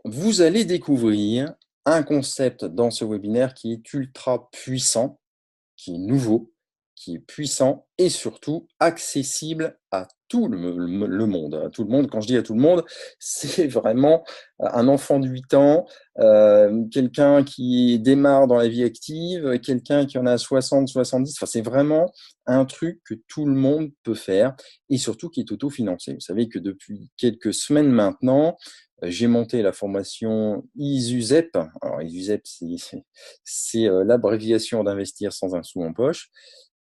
Vous allez découvrir un concept dans ce webinaire qui est ultra puissant, qui est nouveau, qui est puissant et surtout accessible à tout le monde. À tout le monde, quand je dis à tout le monde, c'est vraiment un enfant de 8 ans, quelqu'un qui démarre dans la vie active, quelqu'un qui en a 60, 70. Enfin, c'est vraiment un truc que tout le monde peut faire et surtout qui est autofinancé. Vous savez que depuis quelques semaines maintenant, j'ai monté la formation ISUZEP. Alors, ISUZEP, c'est l'abréviation d'investir sans un sou en poche,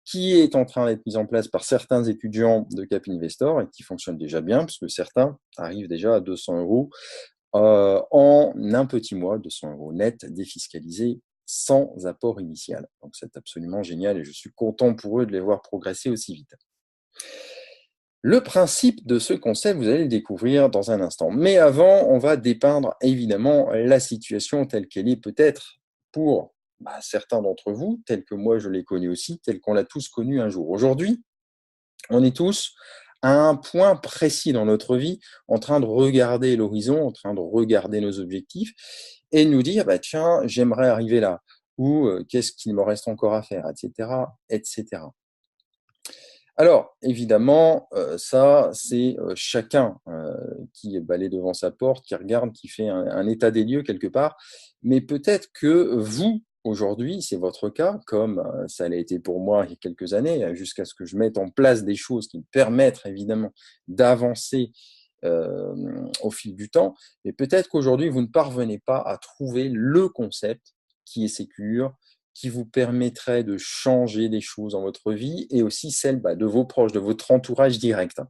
qui est en train d'être mise en place par certains étudiants de Cap Investor et qui fonctionne déjà bien, puisque certains arrivent déjà à 200 euros en un petit mois, 200 euros net défiscalisés sans apport initial. Donc c'est absolument génial et je suis content pour eux de les voir progresser aussi vite. Le principe de ce concept, vous allez le découvrir dans un instant. Mais avant, on va dépeindre évidemment la situation telle qu'elle est peut-être pour certains d'entre vous, telle que moi je l'ai connue aussi, telle qu'on l'a tous connue un jour. Aujourd'hui, on est tous à un point précis dans notre vie, en train de regarder l'horizon, en train de regarder nos objectifs et de nous dire, tiens, j'aimerais arriver là, ou qu'est-ce qu'il me reste encore à faire, etc., etc. Alors, évidemment, ça, c'est chacun qui balaie devant sa porte, qui regarde, qui fait un état des lieux quelque part. Mais peut-être que vous, aujourd'hui, c'est votre cas, comme ça l'a été pour moi il y a quelques années, jusqu'à ce que je mette en place des choses qui me permettent évidemment d'avancer au fil du temps. Mais peut-être qu'aujourd'hui, vous ne parvenez pas à trouver le concept qui est sécure, qui vous permettrait de changer des choses dans votre vie et aussi celle de vos proches, de votre entourage direct.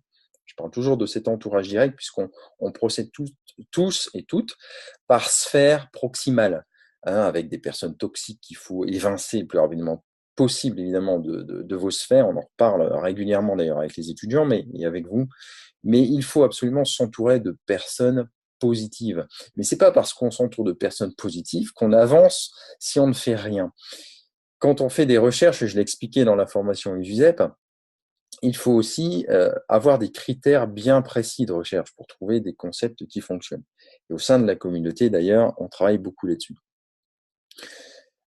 Je parle toujours de cet entourage direct puisqu'on procède tous et toutes par sphère proximale, avec des personnes toxiques qu'il faut évincer le plus rapidement possible, évidemment, de vos sphères. On en reparle régulièrement d'ailleurs avec les étudiants, mais et avec vous. Mais il faut absolument s'entourer de personnes positives. Mais c'est pas parce qu'on s'entoure de personnes positives qu'on avance si on ne fait rien. Quand on fait des recherches, et je l'ai expliqué dans la formation USEP, il faut aussi avoir des critères bien précis de recherche pour trouver des concepts qui fonctionnent. Et au sein de la communauté, d'ailleurs, on travaille beaucoup là-dessus.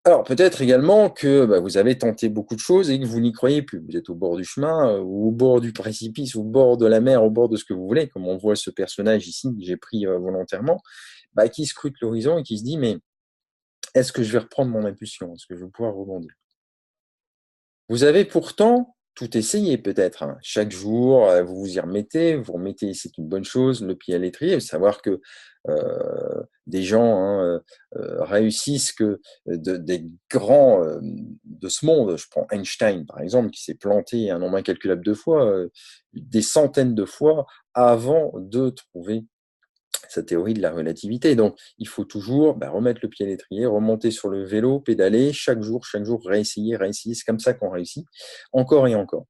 Alors, peut-être également que vous avez tenté beaucoup de choses et que vous n'y croyez plus. Vous êtes au bord du chemin, ou au bord du précipice, ou au bord de la mer, au bord de ce que vous voulez, comme on voit ce personnage ici que j'ai pris volontairement, qui scrute l'horizon et qui se dit, mais est-ce que je vais reprendre mon impulsion? Est-ce que je vais pouvoir rebondir? Vous avez pourtant tout essayé peut-être, hein. Chaque jour, vous vous y remettez, vous remettez, c'est une bonne chose, le pied à l'étrier. Savoir que des gens réussissent que des grands de ce monde, je prends Einstein par exemple, qui s'est planté un nombre incalculable de fois, des centaines de fois, avant de trouver sa théorie de la relativité. Donc, il faut toujours remettre le pied à l'étrier, remonter sur le vélo, pédaler, chaque jour, réessayer, réessayer. C'est comme ça qu'on réussit, encore et encore.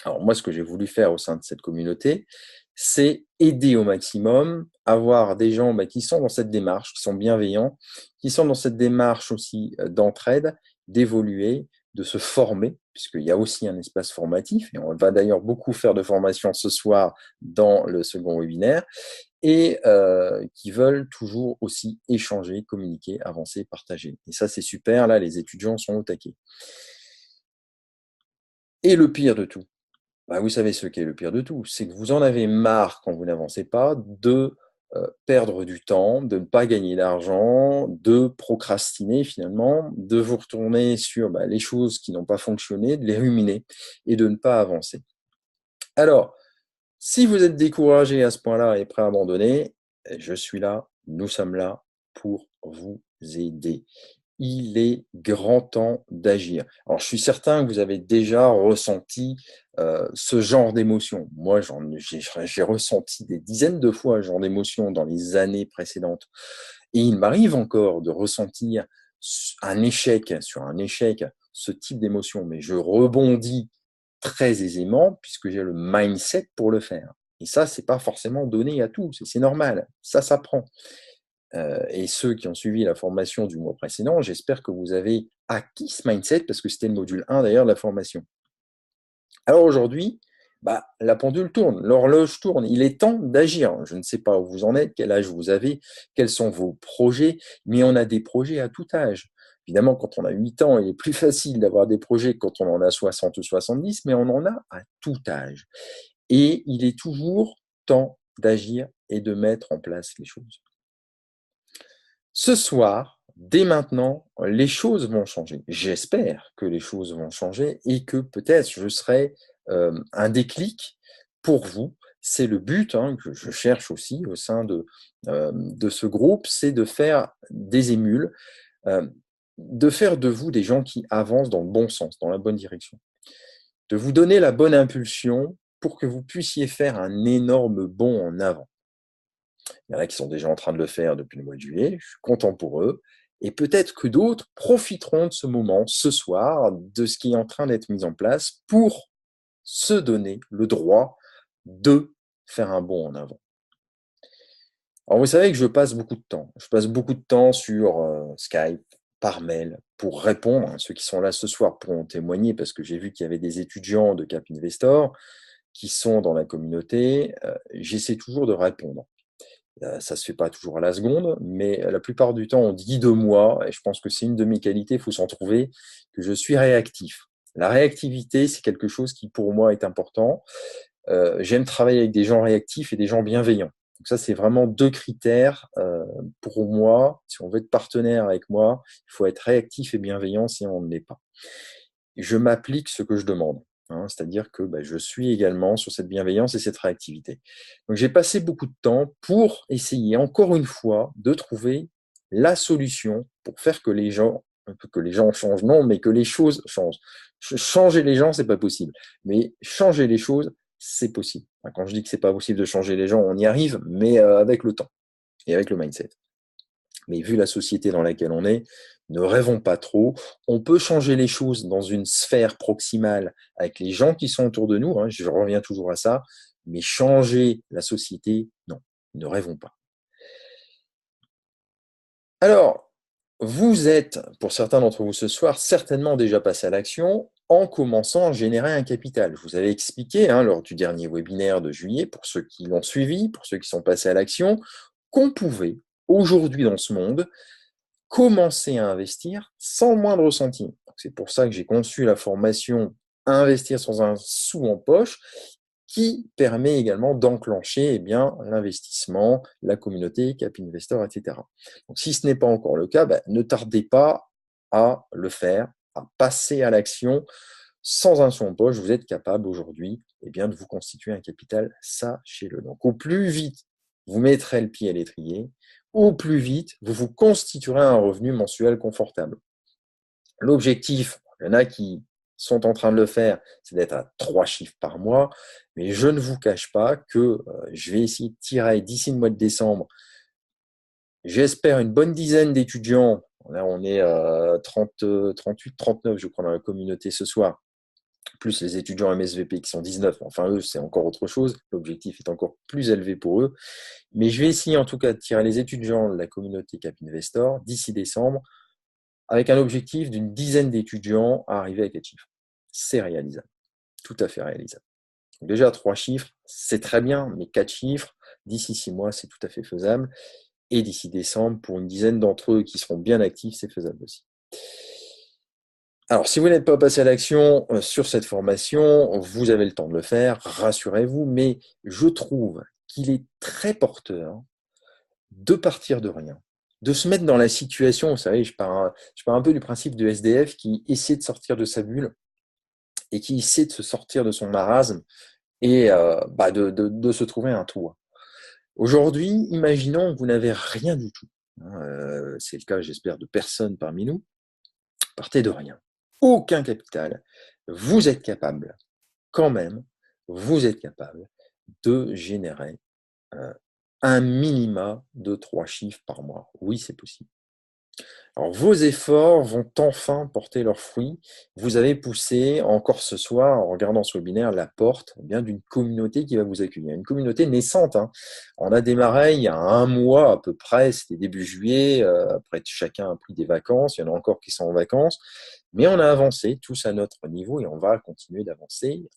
Alors, moi, ce que j'ai voulu faire au sein de cette communauté, c'est aider au maximum, avoir des gens qui sont dans cette démarche, qui sont bienveillants, qui sont dans cette démarche aussi d'entraide, d'évoluer, de se former, puisqu'il y a aussi un espace formatif, et on va d'ailleurs beaucoup faire de formation ce soir dans le second webinaire, et qui veulent toujours aussi échanger, communiquer, avancer, partager. Et ça, c'est super. Là, les étudiants sont au taquet. Et le pire de tout, vous savez ce qu'est le pire de tout, c'est que vous en avez marre quand vous n'avancez pas de perdre du temps, de ne pas gagner d'argent, de procrastiner finalement, de vous retourner sur les choses qui n'ont pas fonctionné, de les ruminer et de ne pas avancer. Alors, si vous êtes découragé à ce point-là et prêt à abandonner, je suis là, nous sommes là pour vous aider. Il est grand temps d'agir. Alors, je suis certain que vous avez déjà ressenti ce genre d'émotion. Moi, j'ai ressenti des dizaines de fois ce genre d'émotion dans les années précédentes. Et il m'arrive encore de ressentir un échec sur un échec, ce type d'émotion, mais je rebondis très aisément puisque j'ai le mindset pour le faire. Et ça, c'est pas forcément donné à tous, c'est normal, ça s'apprend. Et ceux qui ont suivi la formation du mois précédent, j'espère que vous avez acquis ce mindset parce que c'était le module 1 d'ailleurs de la formation. Alors aujourd'hui, bah, la pendule tourne, l'horloge tourne, il est temps d'agir. Je ne sais pas où vous en êtes, quel âge vous avez, quels sont vos projets, mais on a des projets à tout âge. Évidemment, quand on a 8 ans, il est plus facile d'avoir des projets que quand on en a 60 ou 70, mais on en a à tout âge. Et il est toujours temps d'agir et de mettre en place les choses. Ce soir, dès maintenant, les choses vont changer. J'espère que les choses vont changer et que peut-être je serai un déclic pour vous. C'est le but hein, que je cherche aussi au sein de ce groupe, c'est de faire des émules, euh, de faire de vous des gens qui avancent dans le bon sens, dans la bonne direction, de vous donner la bonne impulsion pour que vous puissiez faire un énorme bond en avant. Il y en a qui sont déjà en train de le faire depuis le mois de juillet, je suis content pour eux. Et peut-être que d'autres profiteront de ce moment, ce soir, de ce qui est en train d'être mis en place pour se donner le droit de faire un bond en avant. Alors vous savez que je passe beaucoup de temps. Je passe beaucoup de temps sur Skype, par mail, pour répondre. Ceux qui sont là ce soir pourront témoigner parce que j'ai vu qu'il y avait des étudiants de Cap Investor qui sont dans la communauté. J'essaie toujours de répondre. Ça se fait pas toujours à la seconde, mais la plupart du temps, on dit de moi, et je pense que c'est une de mes qualités, il faut s'en trouver, que je suis réactif. La réactivité, c'est quelque chose qui pour moi est important. J'aime travailler avec des gens réactifs et des gens bienveillants. Donc ça, c'est vraiment deux critères pour moi. Si on veut être partenaire avec moi, il faut être réactif et bienveillant, si on ne l'est pas. Je m'applique ce que je demande. Hein, c'est-à-dire que je suis également sur cette bienveillance et cette réactivité. Donc j'ai passé beaucoup de temps pour essayer encore une fois de trouver la solution pour faire que les gens changent, non, mais que les choses changent. Changer les gens, c'est pas possible, mais changer les choses, c'est possible. Quand je dis que c'est pas possible de changer les gens, on y arrive, mais avec le temps et avec le mindset. Mais vu la société dans laquelle on est, ne rêvons pas trop. On peut changer les choses dans une sphère proximale avec les gens qui sont autour de nous, hein, je reviens toujours à ça, mais changer la société, non, ne rêvons pas. Alors, vous êtes, pour certains d'entre vous ce soir, certainement déjà passé à l'action en commençant à générer un capital. Je vous avais expliqué lors du dernier webinaire de juillet, pour ceux qui l'ont suivi, pour ceux qui sont passés à l'action, qu'on pouvait, aujourd'hui dans ce monde, commencer à investir sans le moindre centime. C'est pour ça que j'ai conçu la formation Investir sans un sou en poche, qui permet également d'enclencher l'investissement, la communauté, Cap Investor, etc. Donc, si ce n'est pas encore le cas, ne tardez pas à le faire, à passer à l'action. Sans un sou en poche, vous êtes capable aujourd'hui de vous constituer un capital, sachez-le. Donc, au plus vite vous mettrez le pied à l'étrier, au plus vite vous vous constituerez un revenu mensuel confortable. L'objectif, il y en a qui sont en train de le faire, c'est d'être à 3 chiffres par mois, mais je ne vous cache pas que je vais essayer de tirer d'ici le mois de décembre, j'espère une bonne dizaine d'étudiants. Là, on est 30, 38, 39, je crois, dans la communauté ce soir, plus les étudiants MSVP qui sont 19. Enfin, eux, c'est encore autre chose. L'objectif est encore plus élevé pour eux. Mais je vais essayer en tout cas de tirer les étudiants de la communauté Cap Investor d'ici décembre avec un objectif d'une dizaine d'étudiants à arriver à 4 chiffres. C'est réalisable, tout à fait réalisable. Donc déjà, 3 chiffres, c'est très bien, mais 4 chiffres, d'ici 6 mois, c'est tout à fait faisable. Et d'ici décembre, pour une dizaine d'entre eux qui seront bien actifs, c'est faisable aussi. Alors, si vous n'êtes pas passé à l'action sur cette formation, vous avez le temps de le faire, rassurez-vous, mais je trouve qu'il est très porteur de partir de rien, de se mettre dans la situation, vous savez, je pars un peu du principe de SDF qui essaie de sortir de sa bulle et qui essaie de se sortir de son marasme et de se trouver un toit. Aujourd'hui, imaginons que vous n'avez rien du tout. C'est le cas, j'espère, de personne parmi nous. Partez de rien. Aucun capital. Vous êtes capable, quand même, vous êtes capable de générer un minima de 3 chiffres par mois. Oui, c'est possible. Alors, vos efforts vont enfin porter leurs fruits. Vous avez poussé encore ce soir, en regardant ce webinaire, la porte d'une communauté qui va vous accueillir. Une communauté naissante. On a démarré il y a un mois à peu près, c'était début juillet. Après, chacun a pris des vacances. Il y en a encore qui sont en vacances. Mais on a avancé tous à notre niveau et on va continuer d'avancer.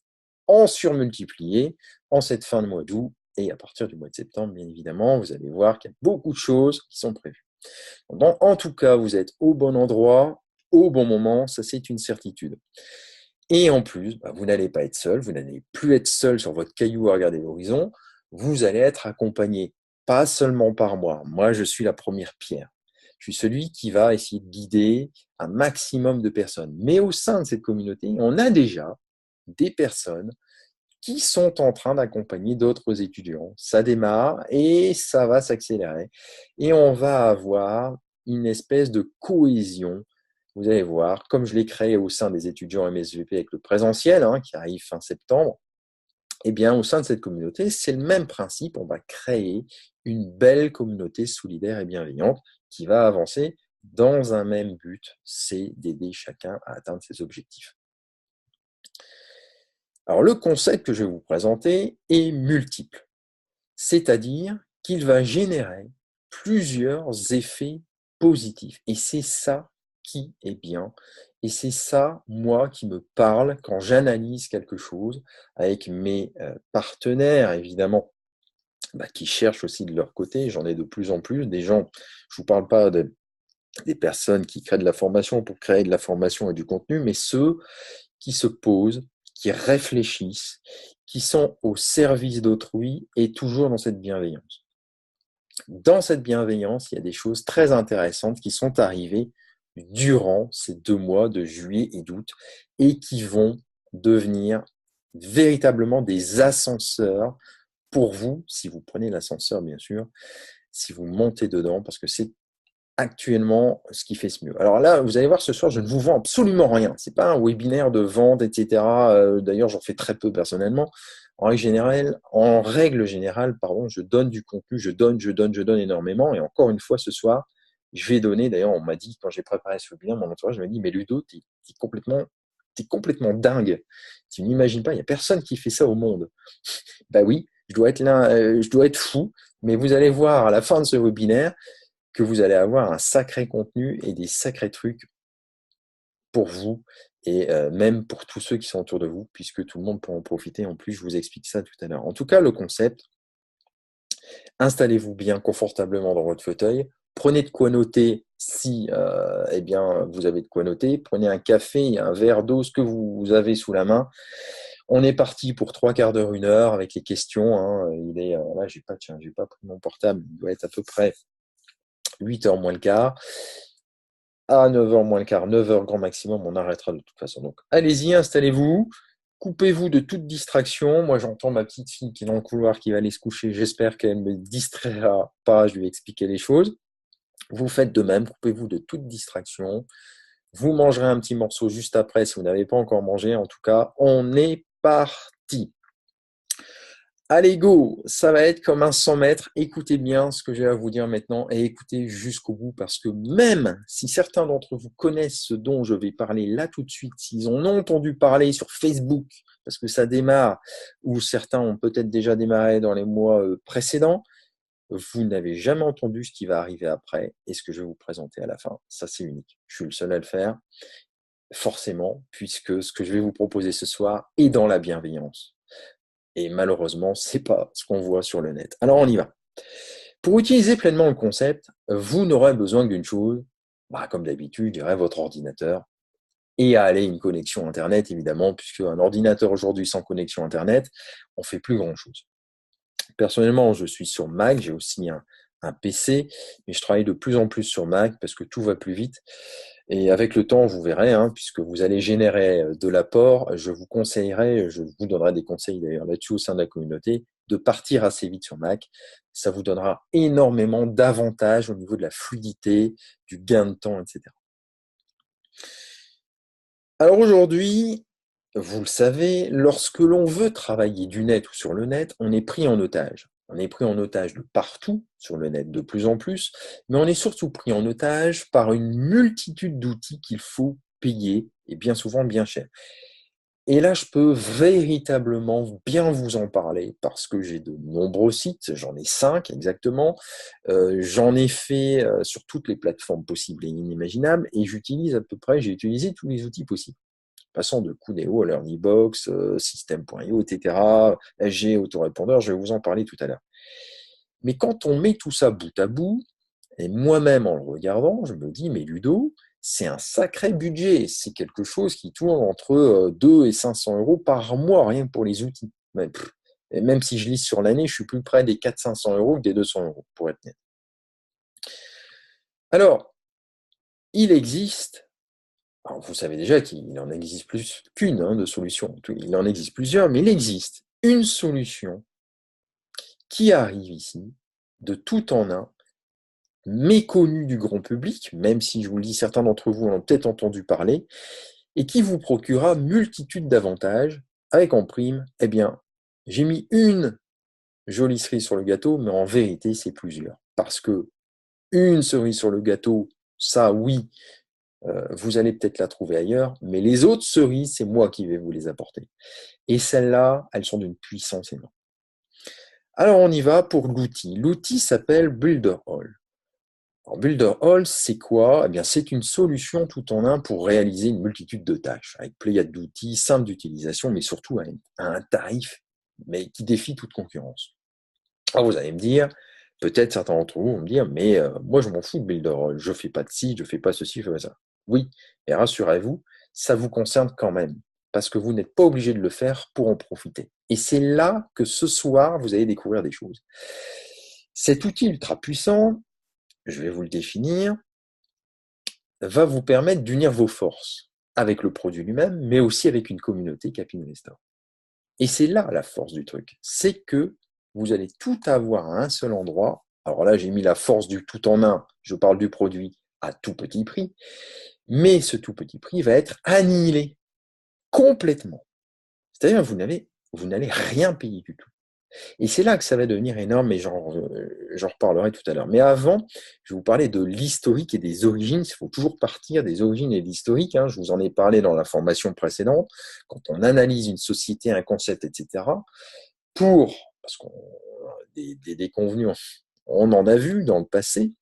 en surmultiplier en cette fin de mois d'août. Et à partir du mois de septembre, bien évidemment, vous allez voir qu'il y a beaucoup de choses qui sont prévues. Donc, en tout cas, vous êtes au bon endroit, au bon moment, ça c'est une certitude. Et en plus, vous n'allez pas être seul, vous n'allez plus être seul sur votre caillou à regarder l'horizon, vous allez être accompagné, pas seulement par moi. Moi, je suis la première pierre. Je suis celui qui va essayer de guider un maximum de personnes. Mais au sein de cette communauté, on a déjà des personnes qui sont en train d'accompagner d'autres étudiants. Ça démarre et ça va s'accélérer. Et on va avoir une espèce de cohésion. Vous allez voir, comme je l'ai créé au sein des étudiants MSVP avec le présentiel, qui arrive fin septembre, eh bien, au sein de cette communauté, c'est le même principe. On va créer une belle communauté solidaire et bienveillante qui va avancer dans un même but, c'est d'aider chacun à atteindre ses objectifs. Alors, le concept que je vais vous présenter est multiple, c'est-à-dire qu'il va générer plusieurs effets positifs. Et c'est ça qui est bien. Et c'est ça, moi, qui me parle quand j'analyse quelque chose avec mes partenaires, évidemment, qui cherchent aussi de leur côté. J'en ai de plus en plus. Des gens, je ne vous parle pas des personnes qui créent de la formation pour créer de la formation et du contenu, mais ceux qui se posent, qui réfléchissent, qui sont au service d'autrui et toujours dans cette bienveillance. Dans cette bienveillance, il y a des choses très intéressantes qui sont arrivées durant ces 2 mois de juillet et d'août et qui vont devenir véritablement des ascenseurs pour vous, si vous prenez l'ascenseur bien sûr, si vous montez dedans, parce que c'est actuellement ce qui fait ce mieux. Alors là, vous allez voir, ce soir, je ne vous vends absolument rien. Ce n'est pas un webinaire de vente, etc. D'ailleurs, j'en fais très peu personnellement. En règle générale, je donne du contenu, je donne énormément. Et encore une fois, ce soir, je vais donner, d'ailleurs, on m'a dit, quand j'ai préparé ce webinaire, mon entourage m'a dit, mais Ludo, t'es complètement dingue. Tu n'imagines pas, il n'y a personne qui fait ça au monde. Bah oui, je dois être fou, mais vous allez voir à la fin de ce webinaire, que vous allez avoir un sacré contenu et des sacrés trucs pour vous et même pour tous ceux qui sont autour de vous, puisque tout le monde peut en profiter. En plus, je vous explique ça tout à l'heure. En tout cas, le concept, installez-vous bien confortablement dans votre fauteuil. Prenez de quoi noter si vous avez de quoi noter. Prenez un café, un verre d'eau, ce que vous avez sous la main. On est parti pour 3/4 d'heure, 1 heure avec les questions. Il est là, j'ai pas pris mon portable. Il doit être à peu près 8h moins le quart. À 9h moins le quart, 9h grand maximum, on arrêtera de toute façon. Donc, allez-y, installez-vous, coupez-vous de toute distraction. Moi, j'entends ma petite fille qui est dans le couloir, qui va aller se coucher. J'espère qu'elle ne me distraira pas, je lui vais expliquer les choses. Vous faites de même, coupez-vous de toute distraction. Vous mangerez un petit morceau juste après si vous n'avez pas encore mangé. En tout cas, on est parti. Allez, go, ça va être comme un 100 mètres. Écoutez bien ce que j'ai à vous dire maintenant et écoutez jusqu'au bout parce que même si certains d'entre vous connaissent ce dont je vais parler là tout de suite, s'ils en ont entendu parler sur Facebook, parce que ça démarre, ou certains ont peut-être déjà démarré dans les mois précédents, vous n'avez jamais entendu ce qui va arriver après et ce que je vais vous présenter à la fin. Ça, c'est unique. Je suis le seul à le faire, forcément, puisque ce que je vais vous proposer ce soir est dans la bienveillance. Et malheureusement, c'est pas ce qu'on voit sur le net. Alors, on y va. Pour utiliser pleinement le concept, vous n'aurez besoin d'une chose, comme d'habitude, je dirais votre ordinateur, et aller une connexion Internet, évidemment, puisque un ordinateur aujourd'hui sans connexion Internet, on fait plus grand-chose. Personnellement, je suis sur Mac, j'ai aussi un PC, mais je travaille de plus en plus sur Mac parce que tout va plus vite. Et avec le temps, vous verrez, puisque vous allez générer de l'apport, je vous conseillerais, je vous donnerai des conseils d'ailleurs là-dessus au sein de la communauté, de partir assez vite sur Mac. Ça vous donnera énormément d'avantages au niveau de la fluidité, du gain de temps, etc. Alors aujourd'hui, vous le savez, lorsque l'on veut travailler du net ou sur le net, on est pris en otage. On est pris en otage de partout, sur le net de plus en plus, mais on est surtout pris en otage par une multitude d'outils qu'il faut payer, et bien souvent bien cher. Et là, je peux véritablement bien vous en parler parce que j'ai de nombreux sites, j'en ai 5 exactement, j'en ai fait sur toutes les plateformes possibles et inimaginables, et j'ai utilisé tous les outils possibles. passant de Coonéo à LearnyBox, System.io, etc., SG, autorépondeur, je vais vous en parler tout à l'heure. Mais quand on met tout ça bout à bout, et moi-même en le regardant, je me dis, mais Ludo, c'est un sacré budget. C'est quelque chose qui tourne entre 2 et 500 euros par mois, rien que pour les outils. Et même si je lis sur l'année, je suis plus près des 400-500 euros que des 200 euros, pour être net. Alors, il existe, alors vous savez déjà qu'il en existe plus qu'une de solution. Il en existe plusieurs, mais il existe une solution qui arrive ici, de tout en un, méconnue du grand public, même si je vous le dis, certains d'entre vous en ont peut-être entendu parler, et qui vous procurera multitude d'avantages, avec en prime, eh bien, j'ai mis une jolie cerise sur le gâteau, mais en vérité, c'est plusieurs. Parce que une cerise sur le gâteau, ça, oui, vous allez peut-être la trouver ailleurs, mais les autres cerises, c'est moi qui vais vous les apporter. Et celles-là, elles sont d'une puissance énorme. Alors, on y va pour l'outil. L'outil s'appelle Builderall. Alors, Builderall, c'est quoi? Eh bien, c'est une solution tout en un pour réaliser une multitude de tâches, avec pléiade d'outils, simples d'utilisation, mais surtout à un tarif mais qui défie toute concurrence. Alors, vous allez me dire, peut-être certains d'entre vous vont me dire, mais moi, je m'en fous de Builderall. Je ne fais pas de ci, je ne fais pas ceci, je fais pas ça. Oui, mais rassurez-vous, ça vous concerne quand même, parce que vous n'êtes pas obligé de le faire pour en profiter. Et c'est là que ce soir, vous allez découvrir des choses. Cet outil ultra puissant, je vais vous le définir, va vous permettre d'unir vos forces avec le produit lui-même, mais aussi avec une communauté Capin Investor. Et c'est là la force du truc, c'est que vous allez tout avoir à un seul endroit. Alors là, j'ai mis la force du tout en un, je parle du produit à tout petit prix, mais ce tout petit prix va être annihilé complètement. C'est-à-dire que vous n'allez rien payer du tout. Et c'est là que ça va devenir énorme, et j'en reparlerai tout à l'heure. Mais avant, je vais vous parler de l'historique et des origines. Il faut toujours partir des origines et de l'historique. Je vous en ai parlé dans la formation précédente. Quand on analyse une société, un concept, etc., parce qu'on des convenus, on en a vu dans le passé,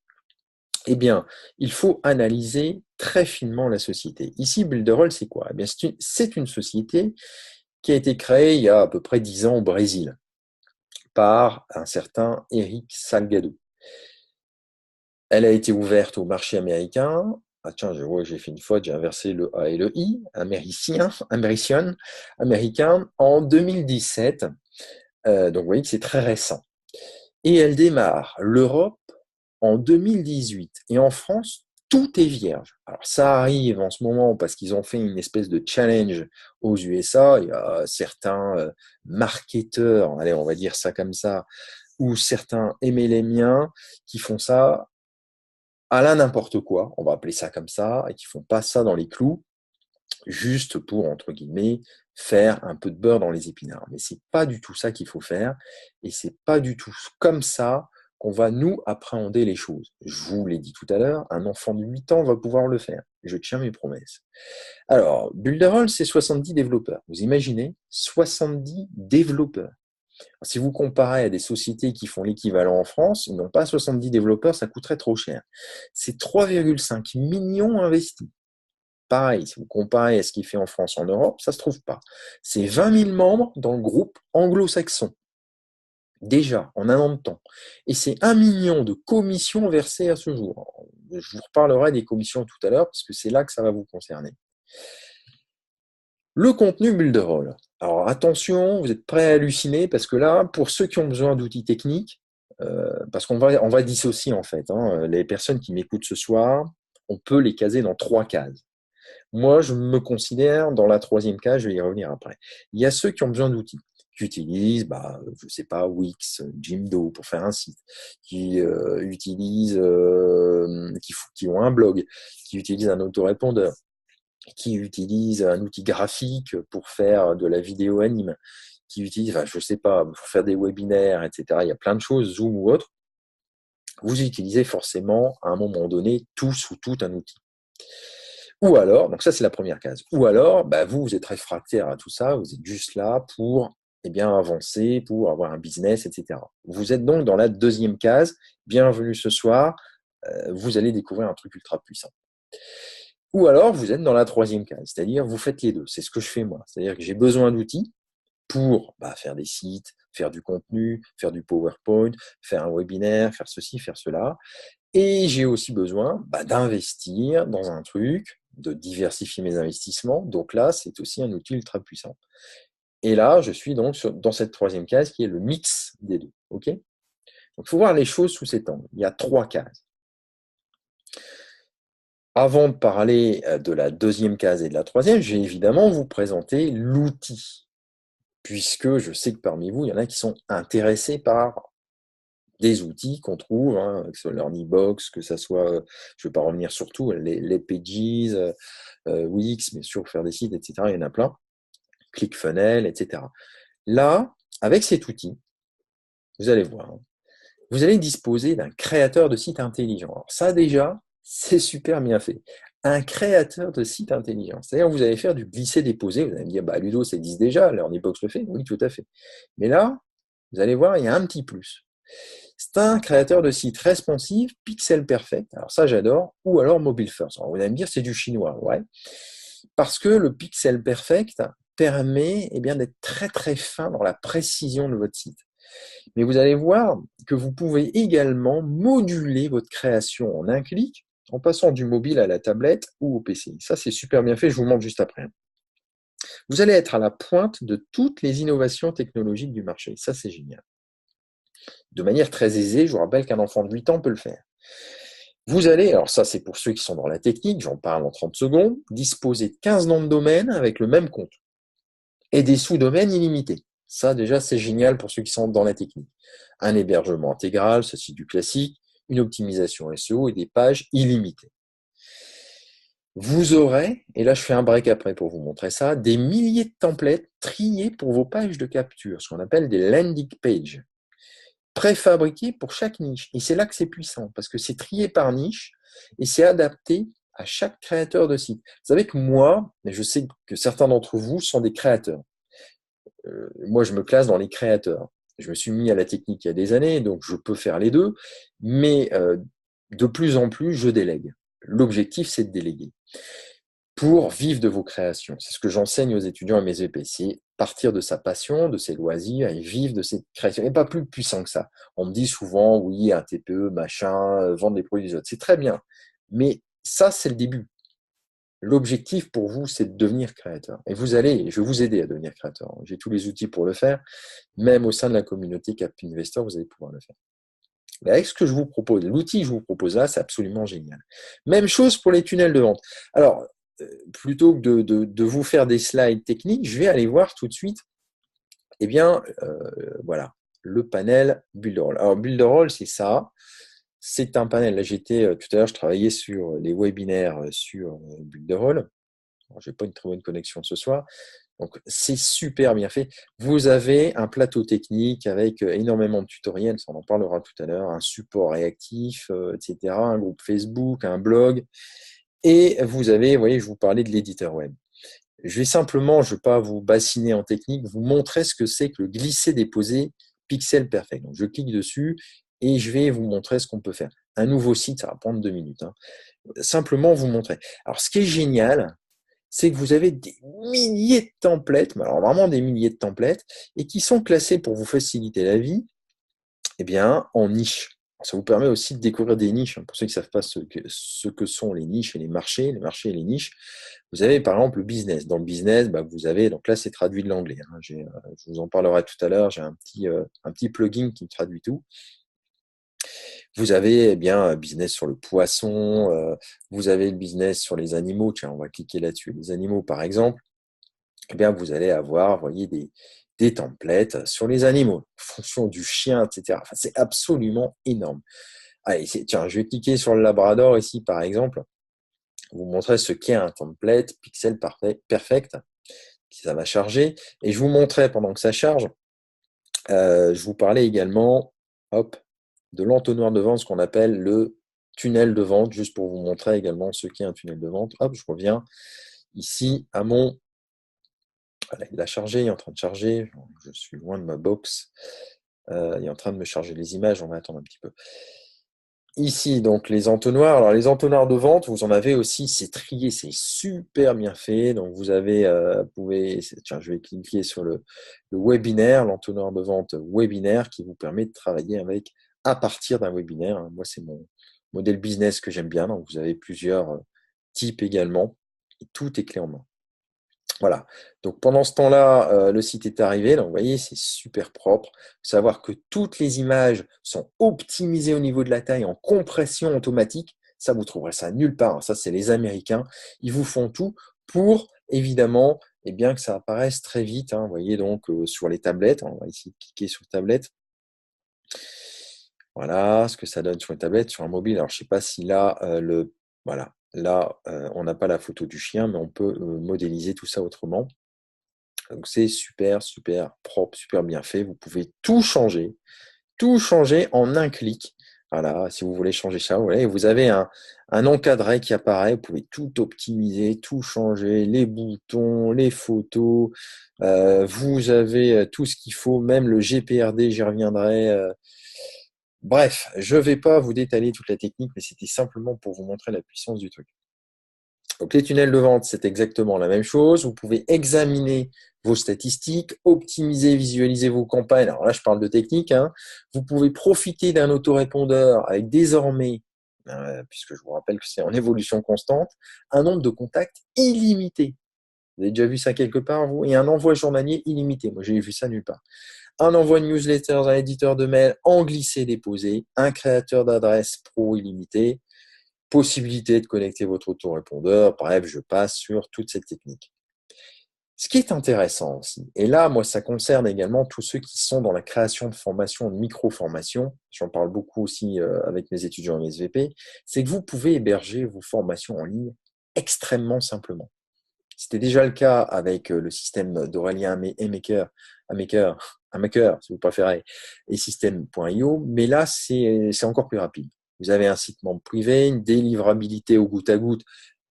eh bien, il faut analyser très finement la société. Ici, Builderall, c'est quoi? Eh bien, c'est une société qui a été créée il y a à peu près 10 ans au Brésil par un certain Eric Salgado. Elle a été ouverte au marché américain. Ah tiens, j'ai fait une faute, j'ai inversé le A et le I, américain, en 2017. Donc vous voyez que c'est très récent. Et elle démarre l'Europe en 2018. Et en France, tout est vierge. Alors ça arrive en ce moment parce qu'ils ont fait une espèce de challenge aux USA. Il y a certains marketeurs, allez, on va dire ça comme ça, ou certains MLMiens qui font ça à la n'importe quoi, on va appeler ça comme ça, et qui font pas ça dans les clous, juste pour, entre guillemets, faire un peu de beurre dans les épinards. Mais c'est pas du tout ça qu'il faut faire, et c'est pas du tout comme ça qu'on va nous appréhender les choses. Je vous l'ai dit tout à l'heure, un enfant de 8 ans va pouvoir le faire. Je tiens mes promesses. Alors, Builderall, c'est 70 développeurs. Vous imaginez 70 développeurs. Si vous comparez à des sociétés qui font l'équivalent en France, ils n'ont pas 70 développeurs, ça coûterait trop cher. C'est 3,5 millions investis. Pareil, si vous comparez à ce qu'il fait en France, en Europe, ça ne se trouve pas. C'est 20 000 membres dans le groupe anglo-saxon. Déjà, en un an de temps. Et c'est 1 million de commissions versées à ce jour. Je vous reparlerai des commissions tout à l'heure, parce que c'est là que ça va vous concerner. Le contenu Builderall. Alors attention, vous êtes prêts à halluciner parce que là, pour ceux qui ont besoin d'outils techniques, parce qu'on va dissocier en fait, les personnes qui m'écoutent ce soir, on peut les caser dans 3 cases. Moi, je me considère dans la 3e case, je vais y revenir après. Il y a ceux qui ont besoin d'outils, qui utilisent, je sais pas, Wix, Jimdo pour faire un site, qui utilisent, qui ont un blog, qui utilisent un autorépondeur, qui utilisent un outil graphique pour faire de la vidéo anime, qui utilisent, je sais pas, pour faire des webinaires, etc. Il y a plein de choses, Zoom ou autre. Vous utilisez forcément, à un moment donné, tous ou tout un outil. Ou alors, donc ça c'est la première case, ou alors, vous êtes réfractaire à tout ça, vous êtes juste là pour avancer, pour avoir un business, etc. Vous êtes donc dans la 2e case. Bienvenue ce soir, vous allez découvrir un truc ultra puissant. Ou alors, vous êtes dans la troisième case, c'est-à-dire vous faites les deux. C'est ce que je fais moi. C'est-à-dire que j'ai besoin d'outils pour faire des sites, faire du contenu, faire du PowerPoint, faire un webinaire, faire ceci, faire cela. Et j'ai aussi besoin d'investir dans un truc, de diversifier mes investissements. Donc là, c'est aussi un outil ultra puissant. Et là, je suis donc dans cette troisième case qui est le mix des deux. Ok. Donc, il faut voir les choses sous cet angle. Il y a trois cases. Avant de parler de la deuxième case et de la troisième, je vais évidemment vous présenter l'outil, puisque je sais que parmi vous, il y en a qui sont intéressés par des outils qu'on trouve, que ce soit Learnybox, que ce soit, je ne vais pas revenir sur tout, les Pages, Wix, bien sûr, pour faire des sites, etc. Il y en a plein. ClickFunnels, etc. Là, avec cet outil, vous allez voir, vous allez disposer d'un créateur de site intelligent. Alors ça déjà, c'est super bien fait. Un créateur de site intelligent. C'est-à-dire vous allez faire du glisser-déposer. Vous allez me dire, Ludo, ça existe déjà, Learnybox le fait. Oui, tout à fait. Mais là, vous allez voir, il y a un petit plus. C'est un créateur de site responsive, pixel perfect. Alors ça, j'adore. Ou alors mobile first. Alors vous allez me dire, c'est du chinois. Ouais. Parce que le pixel perfect permet d'être très très fin dans la précision de votre site. Mais vous allez voir que vous pouvez également moduler votre création en un clic en passant du mobile à la tablette ou au PC. Ça, c'est super bien fait. Je vous montre juste après. Vous allez être à la pointe de toutes les innovations technologiques du marché. Ça, c'est génial. De manière très aisée, je vous rappelle qu'un enfant de 8 ans peut le faire. Vous allez, alors ça c'est pour ceux qui sont dans la technique, j'en parle en 30 secondes, disposer de 15 noms de domaine avec le même compte et des sous-domaines illimités. Ça déjà c'est génial pour ceux qui sont dans la technique. Un hébergement intégral, ceci du classique, une optimisation SEO et des pages illimitées. Vous aurez, et là je fais un break après pour vous montrer ça, des milliers de templates triés pour vos pages de capture, ce qu'on appelle des landing pages, préfabriqués pour chaque niche. Et c'est là que c'est puissant, parce que c'est trié par niche et c'est adapté à chaque créateur de site. Vous savez que moi, mais je sais que certains d'entre vous sont des créateurs. Moi, je me classe dans les créateurs. Je me suis mis à la technique il y a des années, donc je peux faire les deux, mais de plus en plus, je délègue. L'objectif, c'est de déléguer pour vivre de vos créations. C'est ce que j'enseigne aux étudiants à mes EP. C'est partir de sa passion, de ses loisirs et vivre de ses créations. Et pas plus puissant que ça. On me dit souvent, oui, un TPE, machin, vendre des produits des autres. C'est très bien. Mais ça, c'est le début. L'objectif pour vous, c'est de devenir créateur. Et vous allez, je vais vous aider à devenir créateur. J'ai tous les outils pour le faire. Même au sein de la communauté Cap Investor, vous allez pouvoir le faire. Mais avec ce que je vous propose, l'outil que je vous propose là, c'est absolument génial. Même chose pour les tunnels de vente. Alors, plutôt que de vous faire des slides techniques, je vais aller voir tout de suite, voilà, le panel Builderall. Alors, Builderall, c'est ça. C'est un panel. Là, tout à l'heure, je travaillais sur les webinaires sur Builderall. Je n'ai pas une très bonne connexion ce soir. Donc, c'est super bien fait. Vous avez un plateau technique avec énormément de tutoriels, ça on en parlera tout à l'heure, un support réactif, etc., un groupe Facebook, un blog. Et vous avez, vous voyez, je vous parlais de l'éditeur web. Je vais simplement, je ne vais pas vous bassiner en technique, vous montrer ce que c'est que le glisser-déposer pixel perfect. Donc, je clique dessus et je vais vous montrer ce qu'on peut faire. Un nouveau site, ça va prendre 2 minutes. Simplement vous montrer. Alors, ce qui est génial, c'est que vous avez des milliers de templates, mais alors vraiment des milliers de templates, et qui sont classés pour vous faciliter la vie, en niche. Ça vous permet aussi de découvrir des niches. Pour ceux qui ne savent pas ce que sont les niches et les marchés et les niches, vous avez par exemple le business. Dans le business, vous avez, donc là c'est traduit de l'anglais. Je vous en parlerai tout à l'heure, j'ai un petit plugin qui traduit tout. Vous avez un business sur le poisson, vous avez le business sur les animaux. Tiens, on va cliquer là-dessus. Les animaux, par exemple, vous allez avoir, voyez, des templates sur les animaux, en fonction du chien, etc. Enfin, c'est absolument énorme. Allez, tiens, je vais cliquer sur le Labrador ici, par exemple, vous montrer ce qu'est un template pixel perfect, ça va charger. Et je vous montrais pendant que ça charge, je vous parlais également, de l'entonnoir de vente, ce qu'on appelle le tunnel de vente, juste pour vous montrer également ce qu'est un tunnel de vente. Je reviens ici à mon... Voilà, il a chargé, il est en train de charger. Je suis loin de ma box. Il est en train de me charger les images. On va attendre un petit peu. Ici, donc les entonnoirs. Alors, les entonnoirs de vente, vous en avez aussi. C'est trié, c'est super bien fait. Donc, vous avez, vous pouvez, tiens, je vais cliquer sur le webinaire, l'entonnoir de vente webinaire qui vous permet de travailler avec à partir d'un webinaire. Moi, c'est mon modèle business que j'aime bien. Donc, vous avez plusieurs types également. Et tout est clé en main. Voilà. Donc pendant ce temps-là, le site est arrivé. Donc vous voyez, c'est super propre. Faut savoir que toutes les images sont optimisées au niveau de la taille en compression automatique. Ça, vous trouverez ça nulle part. Ça, c'est les Américains. Ils vous font tout pour, évidemment, eh bien, que ça apparaisse très vite. Vous voyez donc sur les tablettes. On va essayer de cliquer sur tablette. Voilà ce que ça donne sur une tablette, sur un mobile. Alors, je ne sais pas si là, voilà, là, on n'a pas la photo du chien, mais on peut modéliser tout ça autrement. Donc c'est super, super propre, super bien fait. Vous pouvez tout changer en un clic. Voilà, si vous voulez changer ça, voilà, vous avez un encadré qui apparaît. Vous pouvez tout optimiser, tout changer, les boutons, les photos. Vous avez tout ce qu'il faut, même le GPRD, j'y reviendrai. Bref, je ne vais pas vous détailler toute la technique, mais c'était simplement pour vous montrer la puissance du truc. Donc, les tunnels de vente, c'est exactement la même chose. Vous pouvez examiner vos statistiques, optimiser, visualiser vos campagnes. Alors là, je parle de technique. Vous pouvez profiter d'un autorépondeur avec désormais, puisque je vous rappelle que c'est en évolution constante, un nombre de contacts illimité. Vous avez déjà vu ça quelque part, vous? Et un envoi journalier illimité. Moi, j'ai vu ça nulle part. Un envoi de newsletters, un éditeur de mail en glisser-déposer, un créateur d'adresse pro illimité, possibilité de connecter votre autorépondeur. Bref, je passe sur toute cette technique. Ce qui est intéressant aussi, et là, moi, ça concerne également tous ceux qui sont dans la création de formations, de micro-formations, j'en parle beaucoup aussi avec mes étudiants en SVP, c'est que vous pouvez héberger vos formations en ligne extrêmement simplement. C'était déjà le cas avec le système d'Aurélien Amaker, si vous préférez, et système.io, mais là, c'est encore plus rapide. Vous avez un site membre privé, une délivrabilité au goutte à goutte.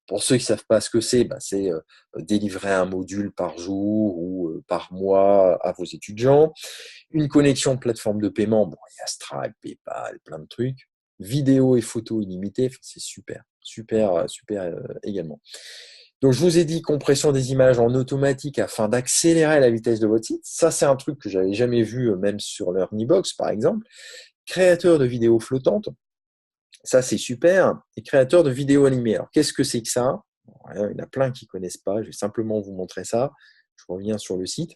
Pour ceux qui ne savent pas ce que c'est, c'est délivrer un module par jour ou par mois à vos étudiants. Une connexion de plateforme de paiement, bon, il y a Stripe, PayPal, plein de trucs. Vidéo et photos illimitées, c'est super, super, super également. Donc, je vous ai dit compression des images en automatique afin d'accélérer la vitesse de votre site. Ça, c'est un truc que j'avais jamais vu, même sur leur Nibox, par exemple. Créateur de vidéos flottantes. Ça, c'est super. Et créateur de vidéos animées. Alors, qu'est-ce que c'est que ça? Il y en a plein qui ne connaissent pas. Je vais simplement vous montrer ça. Je reviens sur le site.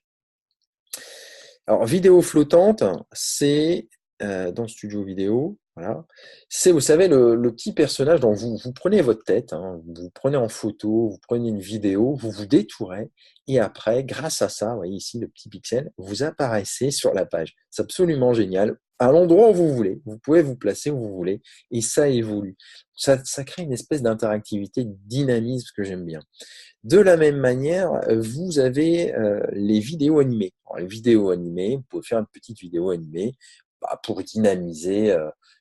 Alors, vidéo flottante, c'est dans Studio Vidéo. Voilà. C'est, vous savez, le petit personnage dont vous prenez votre tête, vous prenez en photo, vous prenez une vidéo, vous vous détourez, et après, grâce à ça, vous voyez ici le petit pixel, vous apparaissez sur la page. C'est absolument génial. À l'endroit où vous voulez, vous pouvez vous placer où vous voulez, et ça évolue. Ça crée une espèce d'interactivité, de dynamisme que j'aime bien. De la même manière, vous avez les vidéos animées. Alors, les vidéos animées, vous pouvez faire une petite vidéo animée pour dynamiser,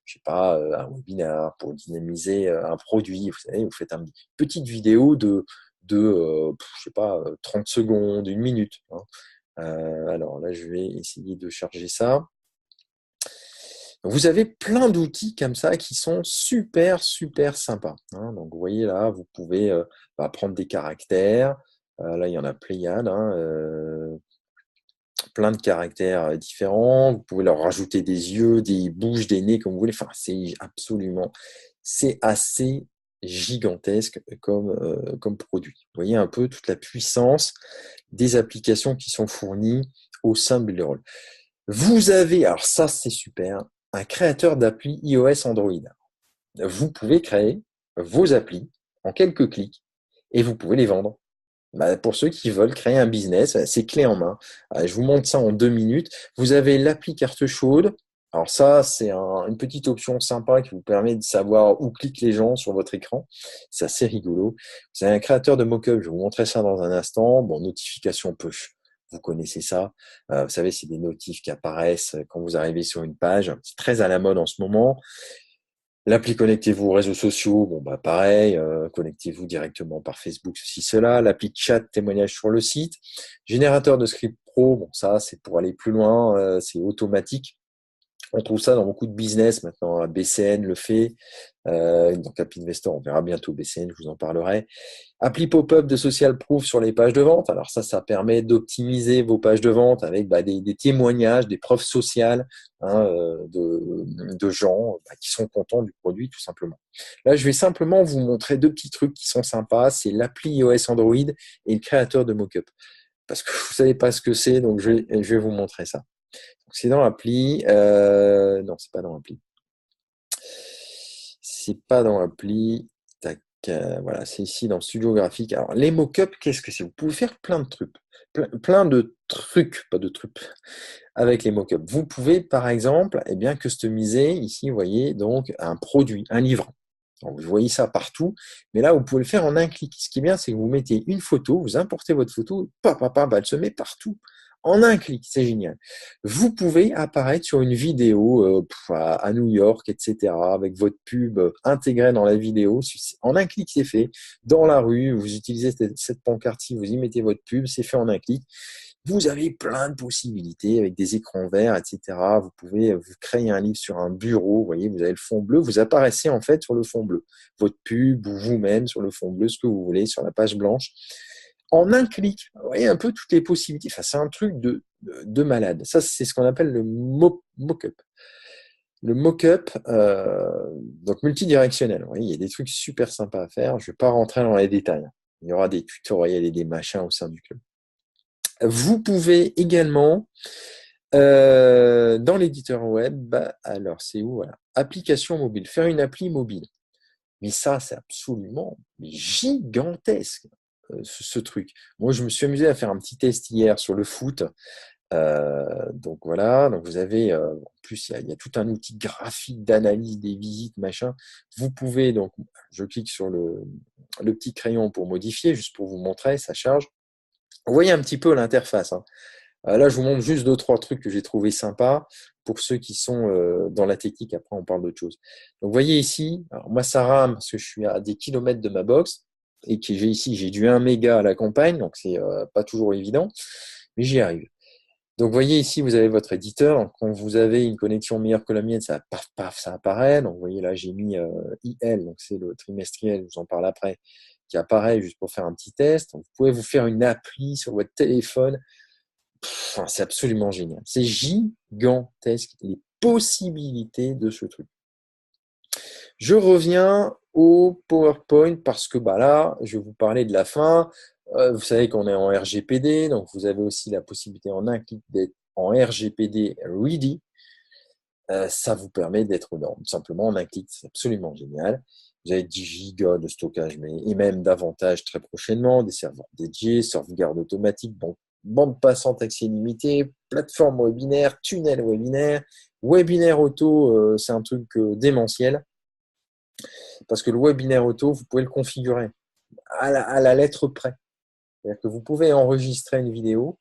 je sais pas, un webinaire, pour dynamiser un produit. Vous savez, vous faites une petite vidéo de je sais pas, 30 secondes, une minute. Alors là, je vais essayer de charger ça. Vous avez plein d'outils comme ça qui sont super, super sympas. Donc, vous voyez là, vous pouvez prendre des caractères. Là, il y en a pléiade, plein de caractères différents. Vous pouvez leur rajouter des yeux, des bouches, des nez, comme vous voulez. Enfin, c'est assez gigantesque comme produit. Vous voyez un peu toute la puissance des applications qui sont fournies au sein de Builderall. Vous avez, alors ça c'est super, un créateur d'appli iOS Android. Vous pouvez créer vos applis en quelques clics et vous pouvez les vendre. Pour ceux qui veulent créer un business, c'est clé en main. Je vous montre ça en 2 minutes. Vous avez l'appli carte chaude. Alors ça, c'est une petite option sympa qui vous permet de savoir où cliquent les gens sur votre écran. C'est assez rigolo. Vous avez un créateur de mock-up. Je vais vous montrer ça dans un instant. Bon, notification push. Vous connaissez ça. Vous savez, c'est des notifs qui apparaissent quand vous arrivez sur une page. C'est très à la mode en ce moment. L'appli connectez-vous aux réseaux sociaux, pareil, connectez-vous directement par Facebook, ceci, cela. L'appli chat, témoignage sur le site. Générateur de script pro, ça c'est pour aller plus loin, c'est automatique. On trouve ça dans beaucoup de business maintenant. BCN le fait. Donc App Investor, on verra bientôt BCN, je vous en parlerai. Appli pop-up de social proof sur les pages de vente. Alors ça permet d'optimiser vos pages de vente avec des témoignages, des preuves sociales de gens qui sont contents du produit tout simplement. Là, je vais simplement vous montrer deux petits trucs qui sont sympas. C'est l'appli iOS Android et le créateur de Mockup. Parce que vous savez pas ce que c'est, donc je vais vous montrer ça. Donc, c'est dans l'appli. Non, c'est pas dans l'appli. C'est pas dans l'appli. Tac, voilà, c'est ici dans Studio Graphique. Alors, les mock-ups, qu'est-ce que c'est? Vous pouvez faire plein de trucs. Plein de trucs, pas de trucs, avec les mock-ups. Vous pouvez, par exemple, eh bien, customiser, ici, vous voyez, donc, un produit, un livre. Donc, vous voyez ça partout, mais là, vous pouvez le faire en un clic. Ce qui est bien, c'est que vous mettez une photo, vous importez votre photo, elle se met partout. En un clic, c'est génial. Vous pouvez apparaître sur une vidéo à New York, etc., avec votre pub intégrée dans la vidéo. En un clic, c'est fait. Dans la rue, vous utilisez cette pancarte-ci, vous y mettez votre pub, c'est fait en un clic. Vous avez plein de possibilités avec des écrans verts, etc. Vous pouvez vous créer un livre sur un bureau. Vous voyez, vous avez le fond bleu. Vous apparaissez en fait sur le fond bleu. Votre pub ou vous-même sur le fond bleu, ce que vous voulez, sur la page blanche. En un clic, vous voyez un peu toutes les possibilités. Enfin, c'est un truc de malade. Ça, c'est ce qu'on appelle le mock-up. Le mock-up, donc multidirectionnel. Vous voyez, il y a des trucs super sympas à faire. Je ne vais pas rentrer dans les détails. Il y aura des tutoriels et des machins au sein du club. Vous pouvez également, dans l'éditeur web, alors c'est où, voilà, application mobile, faire une appli mobile. Mais ça, c'est absolument gigantesque, ce truc. Moi, je me suis amusé à faire un petit test hier sur le foot. Donc voilà, donc vous avez, en plus, il y a tout un outil graphique d'analyse des visites, machin. Vous pouvez, donc, je clique sur le petit crayon pour modifier, juste pour vous montrer, ça charge. Vous voyez un petit peu l'interface, hein. Là, je vous montre juste deux, trois trucs que j'ai trouvé sympas pour ceux qui sont dans la technique. Après, on parle d'autre chose. Donc, vous voyez ici, alors moi, ça rame parce que je suis à des kilomètres de ma box et que j'ai du 1 méga à la campagne, donc c'est pas toujours évident, mais j'y arrive. Donc, vous voyez ici, vous avez votre éditeur. Donc, quand vous avez une connexion meilleure que la mienne, ça paf, paf, ça apparaît. Donc, vous voyez là, j'ai mis IL, donc c'est le trimestriel, je vous en parle après, qui apparaît juste pour faire un petit test. Donc, vous pouvez vous faire une appli sur votre téléphone. Enfin, c'est absolument génial. C'est gigantesque, les possibilités de ce truc. Je reviens au PowerPoint parce que là, je vais vous parler de la fin. Vous savez qu'on est en RGPD, donc vous avez aussi la possibilité en un clic d'être en RGPD Ready. Ça vous permet d'être simplement en un clic. C'est absolument génial. Vous avez 10 gigas de stockage, et même davantage très prochainement, des serveurs dédiés, sauvegarde automatique, bande passante accès illimité, plateforme webinaire, tunnel webinaire, webinaire auto, c'est un truc démentiel. Parce que le webinaire auto, vous pouvez le configurer à la lettre près. C'est-à-dire que vous pouvez enregistrer une vidéo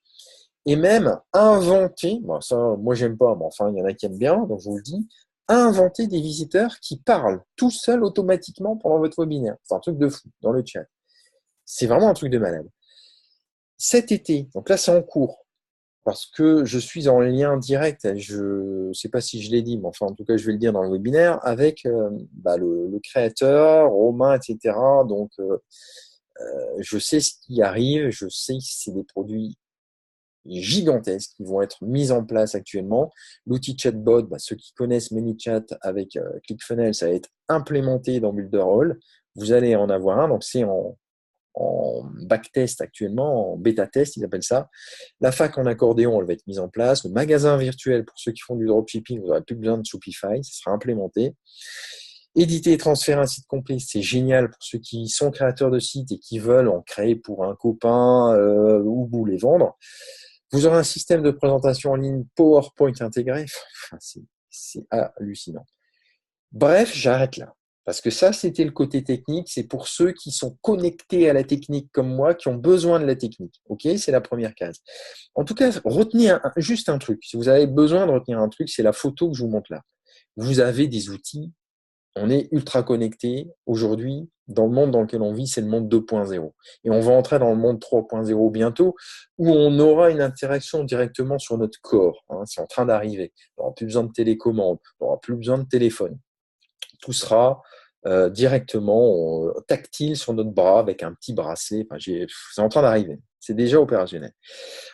et même inventer, ça, moi j'aime pas, mais enfin il y en a qui aiment bien, donc je vous le dis, inventer des visiteurs qui parlent tout seuls automatiquement pendant votre webinaire. C'est un truc de fou dans le chat. C'est vraiment un truc de malade. Cet été, donc là c'est en cours, parce que je suis en lien direct, je ne sais pas si je l'ai dit, mais enfin en tout cas je vais le dire dans le webinaire, avec le créateur, Romain, etc. Donc je sais ce qui arrive, je sais que c'est des produits gigantesques qui vont être mis en place actuellement. L'outil chatbot, ceux qui connaissent ManyChat avec ClickFunnels, ça va être implémenté dans Builderall. Vous allez en avoir un, donc c'est en backtest actuellement, en bêta-test, ils appellent ça. La fac en accordéon, elle va être mise en place. Le magasin virtuel, pour ceux qui font du dropshipping, vous n'aurez plus besoin de Shopify, ça sera implémenté. Éditer et transférer un site complet, c'est génial pour ceux qui sont créateurs de sites et qui veulent en créer pour un copain ou vous les vendre. Vous aurez un système de présentation en ligne PowerPoint intégré. Enfin, c'est hallucinant. Bref, j'arrête là. Parce que ça, c'était le côté technique. C'est pour ceux qui sont connectés à la technique comme moi, qui ont besoin de la technique. OK, c'est la première case. En tout cas, retenez juste un truc. Si vous avez besoin de retenir un truc, c'est la photo que je vous montre là. Vous avez des outils On est ultra connecté. Aujourd'hui, dans le monde dans lequel on vit, c'est le monde 2.0. Et on va entrer dans le monde 3.0 bientôt, où on aura une interaction directement sur notre corps. Hein, c'est en train d'arriver. On n'aura plus besoin de télécommande, on n'aura plus besoin de téléphone. Tout sera directement tactile sur notre bras avec un petit bracelet. Enfin, c'est en train d'arriver. C'est déjà opérationnel.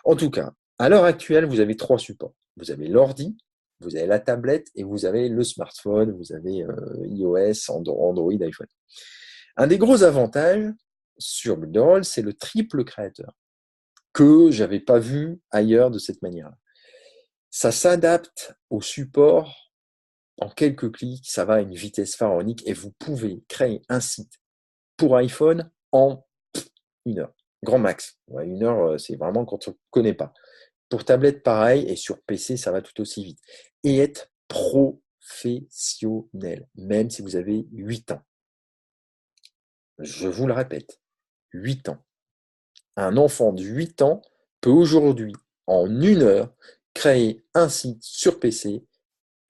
En tout cas, à l'heure actuelle, vous avez 3 supports. Vous avez l'ordi, vous avez la tablette et vous avez le smartphone, vous avez iOS, Android, iPhone. Un des gros avantages sur Builderall, c'est le triple créateur que j'avais pas vu ailleurs de cette manière-là. Ça s'adapte au support en quelques clics, ça va à une vitesse pharaonique et vous pouvez créer un site pour iPhone en 1 heure. Grand max. Ouais, 1 heure, c'est vraiment quand on ne connaît pas. Pour tablette, pareil, et sur PC, ça va tout aussi vite. Et être professionnel, même si vous avez 8 ans. Je vous le répète, 8 ans. Un enfant de 8 ans peut aujourd'hui, en 1 heure, créer un site sur PC,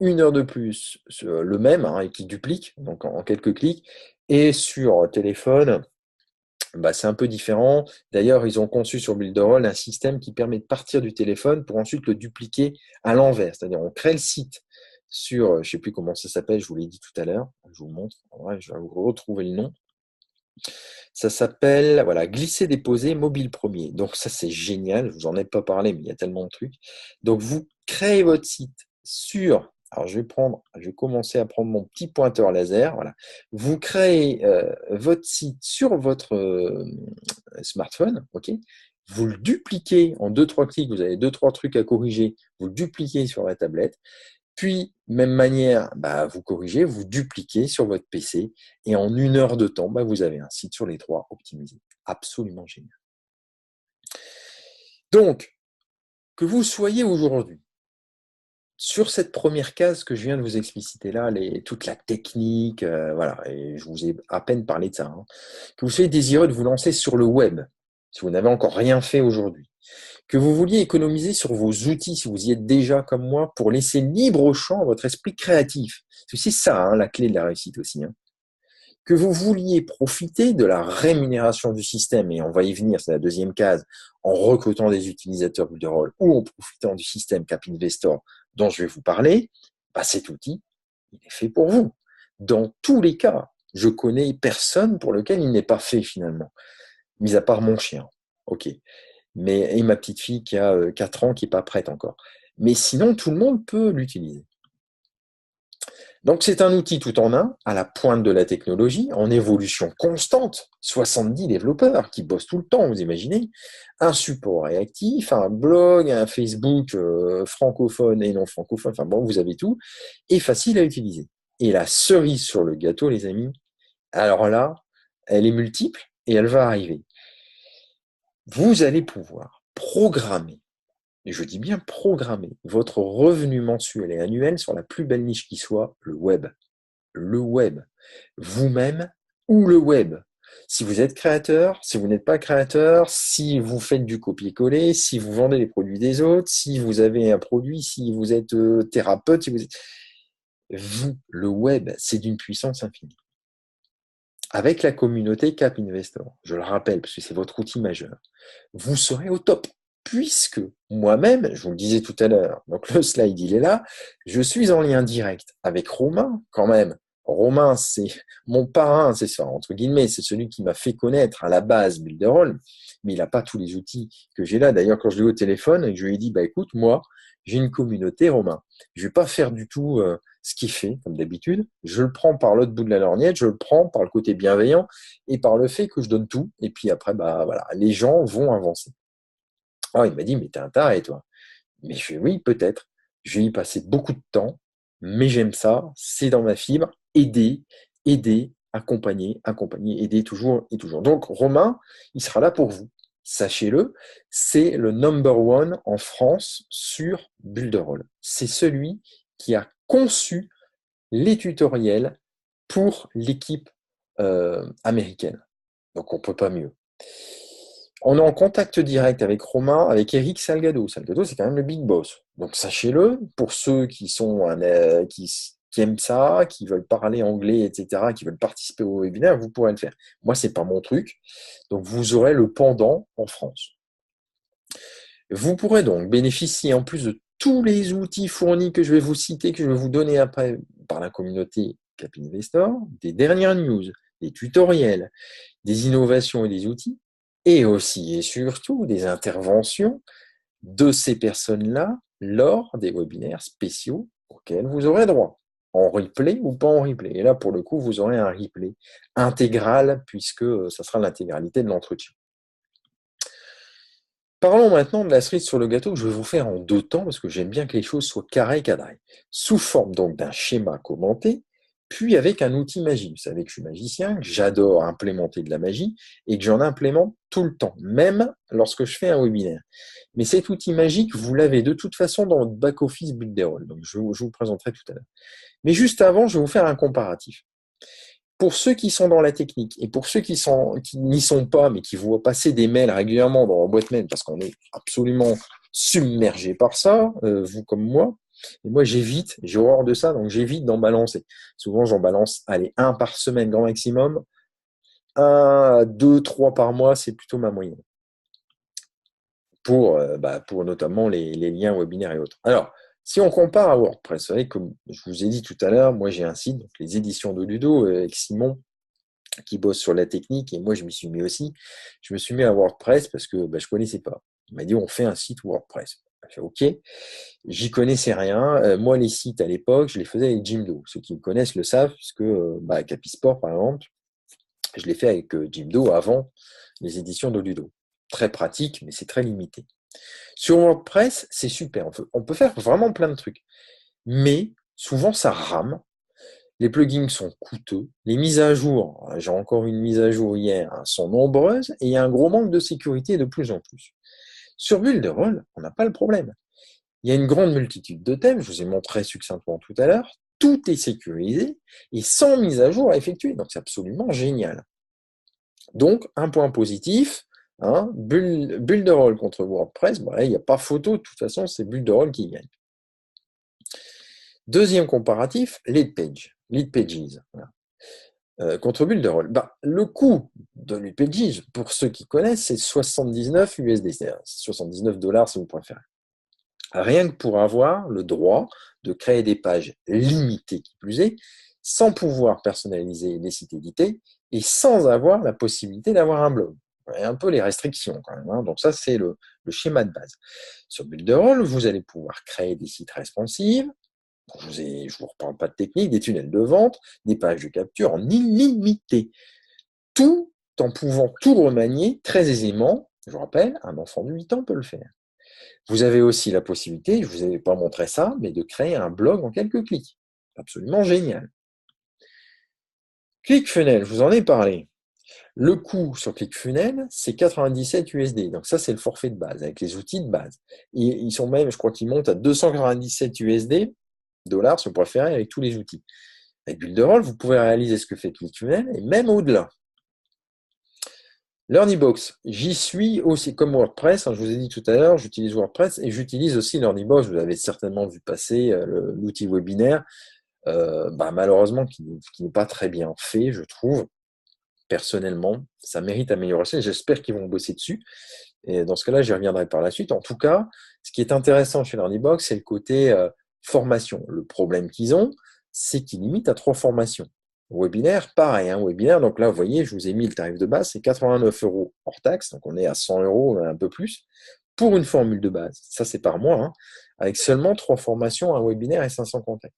1 heure de plus, le même, hein, et qui duplique, donc en quelques clics, et sur téléphone, c'est un peu différent. D'ailleurs, ils ont conçu sur Builderall un système qui permet de partir du téléphone pour ensuite le dupliquer à l'envers. C'est-à-dire, on crée le site sur, je ne sais plus comment ça s'appelle, je vous l'ai dit tout à l'heure, je vous montre, ouais, je vais vous retrouver le nom. Ça s'appelle, voilà, glisser-déposer mobile premier. Donc ça, c'est génial, je vous en ai pas parlé, mais il y a tellement de trucs. Donc vous créez votre site sur, alors je vais commencer à prendre mon petit pointeur laser, voilà. Vous créez votre site sur votre smartphone, ok. Vous le dupliquez en 2-3 clics, vous avez 2-3 trucs à corriger, vous le dupliquez sur la tablette. Puis, même manière, vous corrigez, vous dupliquez sur votre PC et en 1 heure de temps, vous avez un site sur les 3 optimisé. Absolument génial. Donc, que vous soyez aujourd'hui sur cette première case que je viens de vous expliciter là, toute la technique, voilà, et je vous ai à peine parlé de ça, hein, que vous soyez désireux de vous lancer sur le web, si vous n'avez encore rien fait aujourd'hui, que vous vouliez économiser sur vos outils, si vous y êtes déjà comme moi, pour laisser libre champ à votre esprit créatif. C'est ça, hein, la clé de la réussite aussi. Hein. Que vous vouliez profiter de la rémunération du système, et on va y venir, c'est la deuxième case, en recrutant des utilisateurs Builderall ou en profitant du système Cap Investor dont je vais vous parler, cet outil, il est fait pour vous. Dans tous les cas, je connais personne pour lequel il n'est pas fait finalement, mis à part mon chien. Ok. Et ma petite fille qui a 4 ans, qui n'est pas prête encore. Mais sinon, tout le monde peut l'utiliser. Donc, c'est un outil tout en un, à la pointe de la technologie, en évolution constante. 70 développeurs qui bossent tout le temps, vous imaginez. Un support réactif, un blog, un Facebook francophone et non francophone, enfin bon, vous avez tout. Et facile à utiliser. Et la cerise sur le gâteau, les amis, alors là, elle est multiple et elle va arriver. Vous allez pouvoir programmer, et je dis bien programmer, votre revenu mensuel et annuel sur la plus belle niche qui soit, le web. Le web. Vous-même ou le web. Si vous êtes créateur, si vous n'êtes pas créateur, si vous faites du copier-coller, si vous vendez les produits des autres, si vous avez un produit, si vous êtes thérapeute, si vous êtes... Vous, le web, c'est d'une puissance infinie. Avec la communauté Cap Investor, je le rappelle parce que c'est votre outil majeur, vous serez au top. Puisque moi-même, je vous le disais tout à l'heure, donc le slide il est là, je suis en lien direct avec Romain quand même. Romain, c'est mon parrain, c'est ça, entre guillemets, c'est celui qui m'a fait connaître à la base Builderall, mais il n'a pas tous les outils que j'ai là. D'ailleurs, quand je l'ai eu au téléphone et que je lui ai dit, écoute, moi, j'ai une communauté, Romain. Je vais pas faire du tout ce qu'il fait, comme d'habitude. Je le prends par l'autre bout de la lorgnette, je le prends par le côté bienveillant et par le fait que je donne tout. Et puis après, voilà, les gens vont avancer. Alors, il m'a dit, mais t'es un taré, toi. Mais je fais, oui, peut-être. Je vais y passer beaucoup de temps, mais j'aime ça, c'est dans ma fibre. Aider, accompagner, aider toujours et toujours. Donc, Romain, il sera là pour vous. Sachez-le, c'est le number one en France sur Builderall. C'est celui qui a conçu les tutoriels pour l'équipe américaine. Donc, on ne peut pas mieux. On est en contact direct avec Romain, avec Eric Salgado. Salgado, c'est quand même le big boss. Donc, sachez-le, pour ceux qui sont qui aiment ça, qui veulent parler anglais, etc., qui veulent participer au webinaire, vous pourrez le faire. Moi, c'est pas mon truc. Donc, vous aurez le pendant en France. Vous pourrez donc bénéficier, en plus de tous les outils fournis que je vais vous citer, que je vais vous donner après par la communauté Capinvestor, des dernières news, des tutoriels, des innovations et des outils, et aussi et surtout des interventions de ces personnes-là lors des webinaires spéciaux auxquels vous aurez droit, en replay ou pas en replay. Et là, pour le coup, vous aurez un replay intégral, puisque ça sera l'intégralité de l'entretien. Parlons maintenant de la cerise sur le gâteau que je vais vous faire en 2 temps, parce que j'aime bien que les choses soient carrées et cadrées. Sous forme donc d'un schéma commenté, puis avec un outil magique. Vous savez que je suis magicien, que j'adore implémenter de la magie et que j'en implémente tout le temps, même lorsque je fais un webinaire. Mais cet outil magique, vous l'avez de toute façon dans votre back-office Builderall, donc je vous le présenterai tout à l'heure. Mais juste avant, je vais vous faire un comparatif. Pour ceux qui sont dans la technique et pour ceux qui n'y sont pas, mais qui voient passer des mails régulièrement dans leur boîte mail, parce qu'on est absolument submergé par ça, vous comme moi, et moi j'évite, j'ai horreur de ça, donc j'évite d'en balancer. Souvent j'en balance, allez, 1 par semaine grand maximum, 1, 2, 3 par mois, c'est plutôt ma moyenne. Pour notamment les liens webinaires et autres. Alors, si on compare à WordPress, vous savez, comme je vous ai dit tout à l'heure, moi j'ai un site, donc les éditions de Ludo, avec Simon, qui bosse sur la technique, et moi je m'y suis mis aussi. Je me suis mis à WordPress parce que je connaissais pas. Il m'a dit on fait un site WordPress. J'ai fait OK. J'y connaissais rien. Moi les sites à l'époque, je les faisais avec Jimdo. Ceux qui me connaissent le savent, puisque Capisport par exemple, je l'ai fait avec Jimdo avant les éditions de Ludo. Très pratique, mais c'est très limité. Sur WordPress, c'est super. On peut faire vraiment plein de trucs. Mais souvent ça rame. Les plugins sont coûteux. Les mises à jour, j'ai encore une mise à jour hier, sont nombreuses et il y a un gros manque de sécurité de plus en plus. Sur Builderall, on n'a pas le problème. Il y a une grande multitude de thèmes, je vous ai montré succinctement tout à l'heure. Tout est sécurisé et sans mise à jour à effectuer. Donc c'est absolument génial. Donc, un point positif, Builderall contre WordPress, il n'y a pas photo, de toute façon, c'est Builderall qui gagne. Deuxième comparatif, Leadpages. Voilà. Contre Builderall. Le coût de Leadpages, pour ceux qui connaissent, c'est 79 USD, c'est-à-dire 79 dollars si vous préférez. Rien que pour avoir le droit de créer des pages limitées, qui plus est, sans pouvoir personnaliser les sites édités et sans avoir la possibilité d'avoir un blog. Et un peu les restrictions quand même. Donc ça, c'est le schéma de base. Sur Builderall, vous allez pouvoir créer des sites responsives. Je ne vous reparle pas de technique, des tunnels de vente, des pages de capture en illimité. Tout en pouvant tout remanier très aisément. Je vous rappelle, un enfant de 8 ans peut le faire. Vous avez aussi la possibilité, je ne vous ai pas montré ça, mais de créer un blog en quelques clics. Absolument génial. ClickFunnels, je vous en ai parlé. Le coût sur ClickFunnels, c'est 97 USD. Donc ça, c'est le forfait de base, avec les outils de base. Et ils sont même, je crois qu'ils montent à 297 USD, dollars, si vous préférez, avec tous les outils. Avec Builderall, vous pouvez réaliser ce que fait ClickFunnels, et même au-delà. LearnyBox, j'y suis aussi comme WordPress. Je vous ai dit tout à l'heure, j'utilise WordPress et j'utilise aussi LearnyBox. Vous avez certainement vu passer l'outil webinaire, malheureusement qui n'est pas très bien fait, je trouve. Personnellement, ça mérite amélioration. J'espère qu'ils vont bosser dessus. Et dans ce cas-là, j'y reviendrai par la suite. En tout cas, ce qui est intéressant chez LearnyBox, c'est le côté formation. Le problème qu'ils ont, c'est qu'ils limitent à 3 formations. Webinaire, pareil, webinaire. Donc là, vous voyez, je vous ai mis le tarif de base, c'est 89 € hors taxe. Donc on est à 100 €, un peu plus, pour une formule de base. Ça, c'est par mois, avec seulement 3 formations, un webinaire et 500 contacts.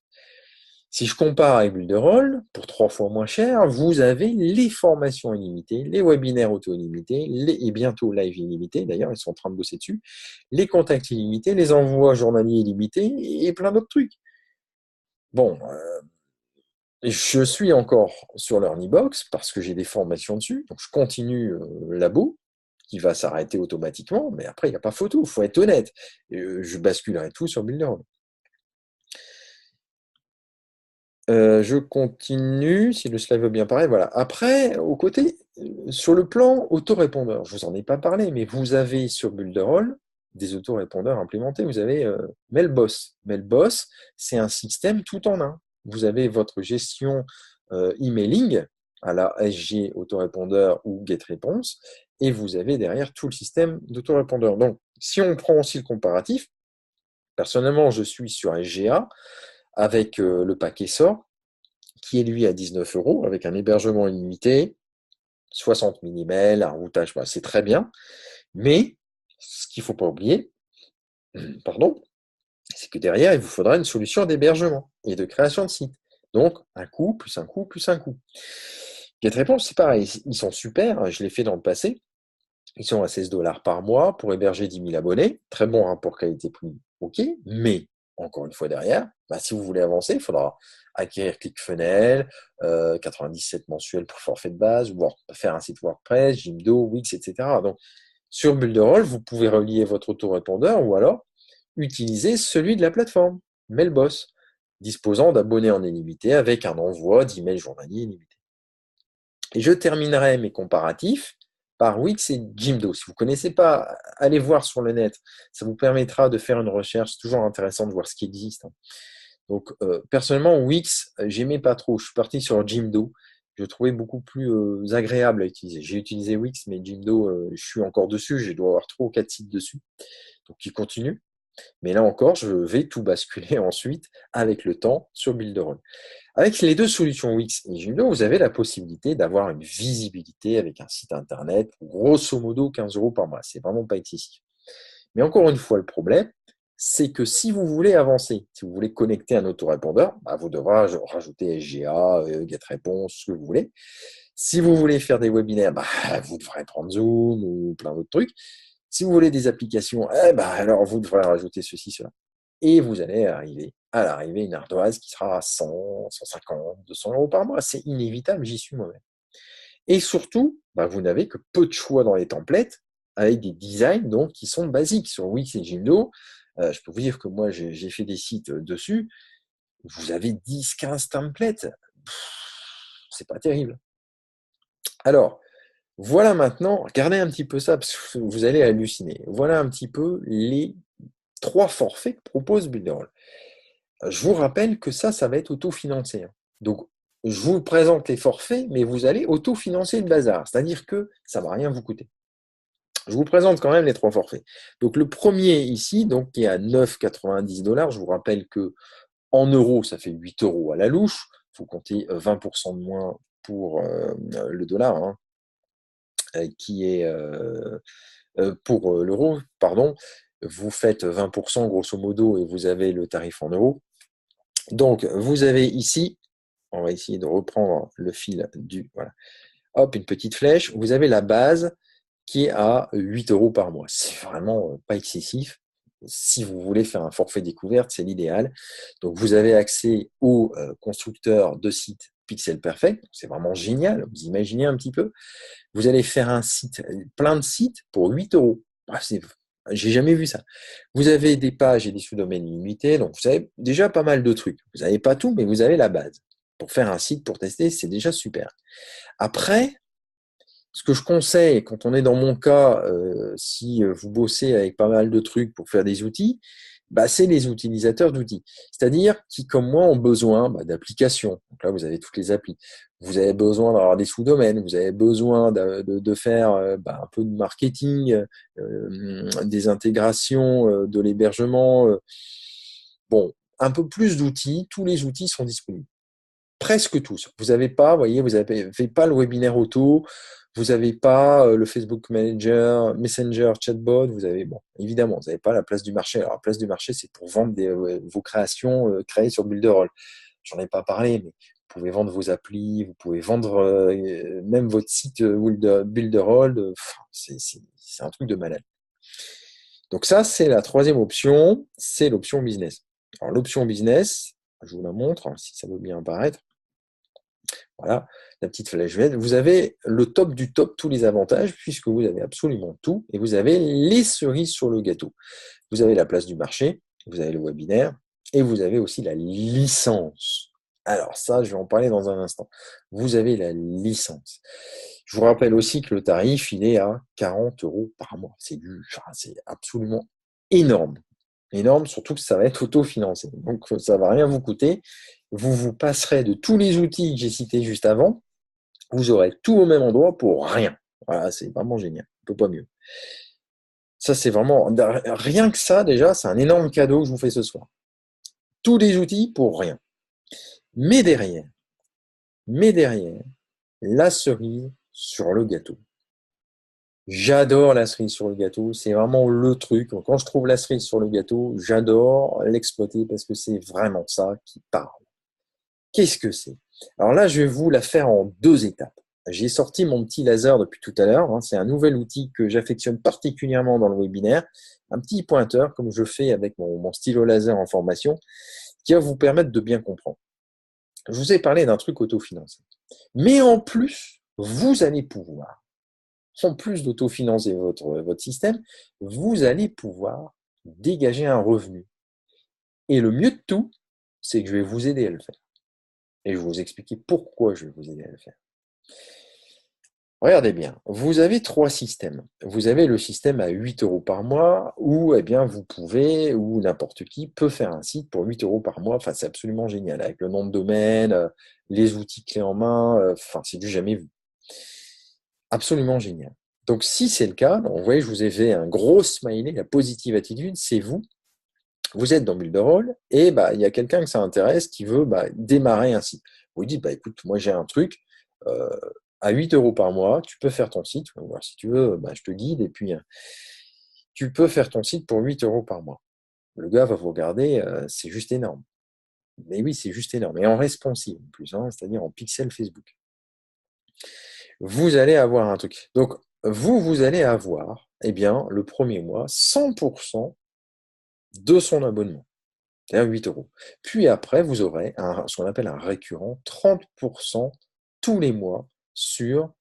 Si je compare avec Builderall, pour 3 fois moins cher, vous avez les formations illimitées, les webinaires auto-illimités, et bientôt live illimité, d'ailleurs, ils sont en train de bosser dessus, les contacts illimités, les envois journaliers illimités, et plein d'autres trucs. Bon, je suis encore sur LearnyBox parce que j'ai des formations dessus, donc je continue Labo, qui va s'arrêter automatiquement, mais après, il n'y a pas photo, il faut être honnête. Je basculerai tout sur Builderall. Je continue, si le slide veut bien paraître. Voilà. Après, au côté, sur le plan autorépondeur, je vous en ai pas parlé, mais vous avez sur Builderall des autorépondeurs implémentés. Vous avez Mailboss. Mailboss, c'est un système tout en un. vous avez votre gestion emailing à la SG autorépondeur ou GetResponse, et vous avez derrière tout le système d'autorépondeur. Donc, si on prend aussi le comparatif, personnellement, je suis sur SGA avec le paquet SOR, qui est lui à 19 € avec un hébergement illimité, 60 000 emails, un routage, c'est très bien. Mais ce qu'il ne faut pas oublier, pardon, c'est que derrière, il vous faudra une solution d'hébergement et de création de site. Donc, un coût, plus un coût, plus un coût. GetResponse, c'est pareil, ils sont super, je l'ai fait dans le passé. Ils sont à 16 $ par mois pour héberger 10 000 abonnés. Très bon rapport qualité-prix, ok. Mais, encore une fois derrière, si vous voulez avancer, il faudra acquérir ClickFunnels, 97 mensuels pour forfait de base, ou faire un site WordPress, Jimdo, Wix, etc. Donc, sur Builderall, vous pouvez relier votre autorépondeur ou alors utiliser celui de la plateforme, Mailboss, disposant d'abonnés en illimité avec un envoi d'emails journaliers illimité. Et je terminerai mes comparatifs par Wix et Jimdo. Si vous ne connaissez pas, allez voir sur le net. Ça vous permettra de faire une recherche. C'est toujours intéressant de voir ce qui existe. Donc, personnellement, Wix, j'aimais pas trop. Je suis parti sur Jimdo. Je le trouvais beaucoup plus agréable à utiliser. J'ai utilisé Wix, mais Jimdo, je suis encore dessus. Je dois avoir 3 ou 4 sites dessus. Donc, il continue. Mais là encore, je vais tout basculer ensuite avec le temps sur Builderall. Avec les deux solutions Wix et Jimdo, vous avez la possibilité d'avoir une visibilité avec un site internet pour grosso modo 15 € par mois. C'est vraiment pas excessif. Mais encore une fois, le problème, c'est que si vous voulez avancer, si vous voulez connecter un autorépondeur, vous devrez rajouter SGA, GetResponse, ce que vous voulez. Si vous voulez faire des webinaires, vous devrez prendre Zoom ou plein d'autres trucs. Si vous voulez des applications, alors vous devrez rajouter ceci, cela. Et vous allez arriver à l'arrivée une ardoise qui sera à 100, 150, 200 € par mois. C'est inévitable, j'y suis moi-même. Et surtout, vous n'avez que peu de choix dans les templates avec des designs donc, qui sont basiques. Sur Wix et Jimdo, je peux vous dire que moi, j'ai fait des sites dessus. Vous avez 10, 15 templates. C'est pas terrible. Alors, voilà maintenant, regardez un petit peu ça, parce que vous allez halluciner. Voilà un petit peu les 3 forfaits que propose Builderall. Je vous rappelle que ça va être autofinancé. Donc, je vous présente les forfaits, mais vous allez autofinancer le bazar. C'est-à-dire que ça ne va rien vous coûter. Je vous présente quand même les 3 forfaits. Donc, le premier ici, donc, qui est à 9,90 $. Je vous rappelle que en euros, ça fait 8 € à la louche. Il faut compter 20% de moins pour le dollar, qui est pour l'euro, pardon. Vous faites 20% grosso modo et vous avez le tarif en euros. Donc, vous avez ici, on va essayer de reprendre le fil du, voilà. Hop, une petite flèche. Vous avez la base qui est à 8 € par mois. C'est vraiment pas excessif. Si vous voulez faire un forfait découverte, c'est l'idéal. Donc, vous avez accès au constructeur de sites Pixel Perfect. C'est vraiment génial. Vous imaginez un petit peu. Vous allez faire un site, plein de sites pour 8 €. J'ai jamais vu ça. Vous avez des pages et des sous-domaines illimités, donc vous avez déjà pas mal de trucs. Vous n'avez pas tout, mais vous avez la base. Pour faire un site, pour tester, c'est déjà super. Après, ce que je conseille, quand on est dans mon cas, si vous bossez avec pas mal de trucs pour faire des outils, c'est les utilisateurs d'outils. C'est-à-dire qui, comme moi, ont besoin d'applications. Donc là, vous avez toutes les applis. Vous avez besoin d'avoir des sous-domaines. Vous avez besoin de faire un peu de marketing, des intégrations, de l'hébergement. Bon, un peu plus d'outils. Tous les outils sont disponibles. Presque tous. Vous n'avez pas, vous n'avez pas le webinaire auto, vous n'avez pas le Facebook Manager, Messenger, Chatbot, vous avez, évidemment, vous n'avez pas la place du marché. Alors, la place du marché, c'est pour vendre vos créations créées sur Builderall. J'en ai pas parlé, mais vous pouvez vendre vos applis, vous pouvez vendre même votre site Builderall. C'est un truc de malade. Donc ça, c'est la troisième option, c'est l'option business. Alors, l'option business, je vous la montre, si ça veut bien apparaître. Voilà, la petite flèche verte. Vous avez le top du top, tous les avantages, puisque vous avez absolument tout, et vous avez les cerises sur le gâteau. Vous avez la place du marché, vous avez le webinaire, et vous avez aussi la licence. Alors ça, je vais en parler dans un instant. Vous avez la licence. Je vous rappelle aussi que le tarif, il est à 40 € par mois. C'est absolument énorme. Énorme, surtout que ça va être autofinancé. Donc, ça ne va rien vous coûter. Vous vous passerez de tous les outils que j'ai cités juste avant. Vous aurez tout au même endroit pour rien. Voilà, c'est vraiment génial. On peut pas mieux. Ça, c'est vraiment, rien que ça, déjà, c'est un énorme cadeau que je vous fais ce soir. Tous les outils pour rien. Mais derrière, mais derrière, la cerise sur le gâteau. J'adore la cerise sur le gâteau, c'est vraiment le truc. Quand je trouve la cerise sur le gâteau, j'adore l'exploiter parce que c'est vraiment ça qui parle. Qu'est-ce que c'est? Alors là, je vais vous la faire en deux étapes. J'ai sorti mon petit laser depuis tout à l'heure. C'est un nouvel outil que j'affectionne particulièrement dans le webinaire. Un petit pointeur, comme je fais avec mon stylo laser en formation, qui va vous permettre de bien comprendre. Je vous ai parlé d'un truc autofinancé. Mais en plus, vous allez pouvoir, en plus d'autofinancer votre système, vous allez pouvoir dégager un revenu. Et le mieux de tout, c'est que je vais vous aider à le faire. Et je vais vous expliquer pourquoi je vais vous aider à le faire. Regardez bien, vous avez trois systèmes. Vous avez le système à 8 euros par mois où eh bien, vous pouvez, ou n'importe qui peut faire un site pour 8 euros par mois. Enfin, c'est absolument génial avec le nom de domaine, les outils clés en main. Enfin, c'est du jamais vu. Absolument génial. Donc, si c'est le cas, vous voyez, je vous ai fait un gros smiley, la positive attitude, c'est vous. Vous êtes dans Builderall et bah, il y a quelqu'un que ça intéresse qui veut démarrer un site. Vous dites, écoute, moi j'ai un truc, euh, à 8 euros par mois, tu peux faire ton site. Alors, si tu veux, je te guide et puis tu peux faire ton site pour 8 euros par mois. Le gars va vous regarder, c'est juste énorme. Mais oui, c'est juste énorme. Et en responsive en plus, c'est-à-dire en pixel Facebook. Vous allez avoir un truc. Donc, vous allez avoir, eh bien, le premier mois, 100% de son abonnement. C'est-à-dire 8 euros. Puis après, vous aurez ce qu'on appelle un récurrent, 30% tous les mois sur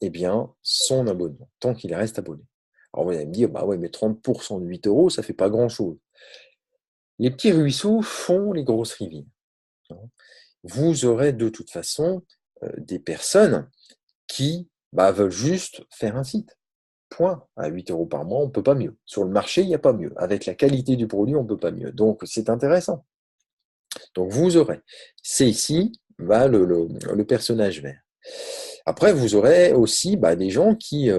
eh bien, son abonnement, tant qu'il reste abonné. Alors vous allez me dire, ouais, mais 30% de 8 euros, ça ne fait pas grand-chose. Les petits ruisseaux font les grosses rivières. Vous aurez de toute façon des personnes qui veulent juste faire un site. Point. À 8 euros par mois, on ne peut pas mieux. Sur le marché, il n'y a pas mieux. Avec la qualité du produit, on ne peut pas mieux. Donc, c'est intéressant. Donc, vous aurez. C'est ici le personnage vert. Après, vous aurez aussi des gens qui,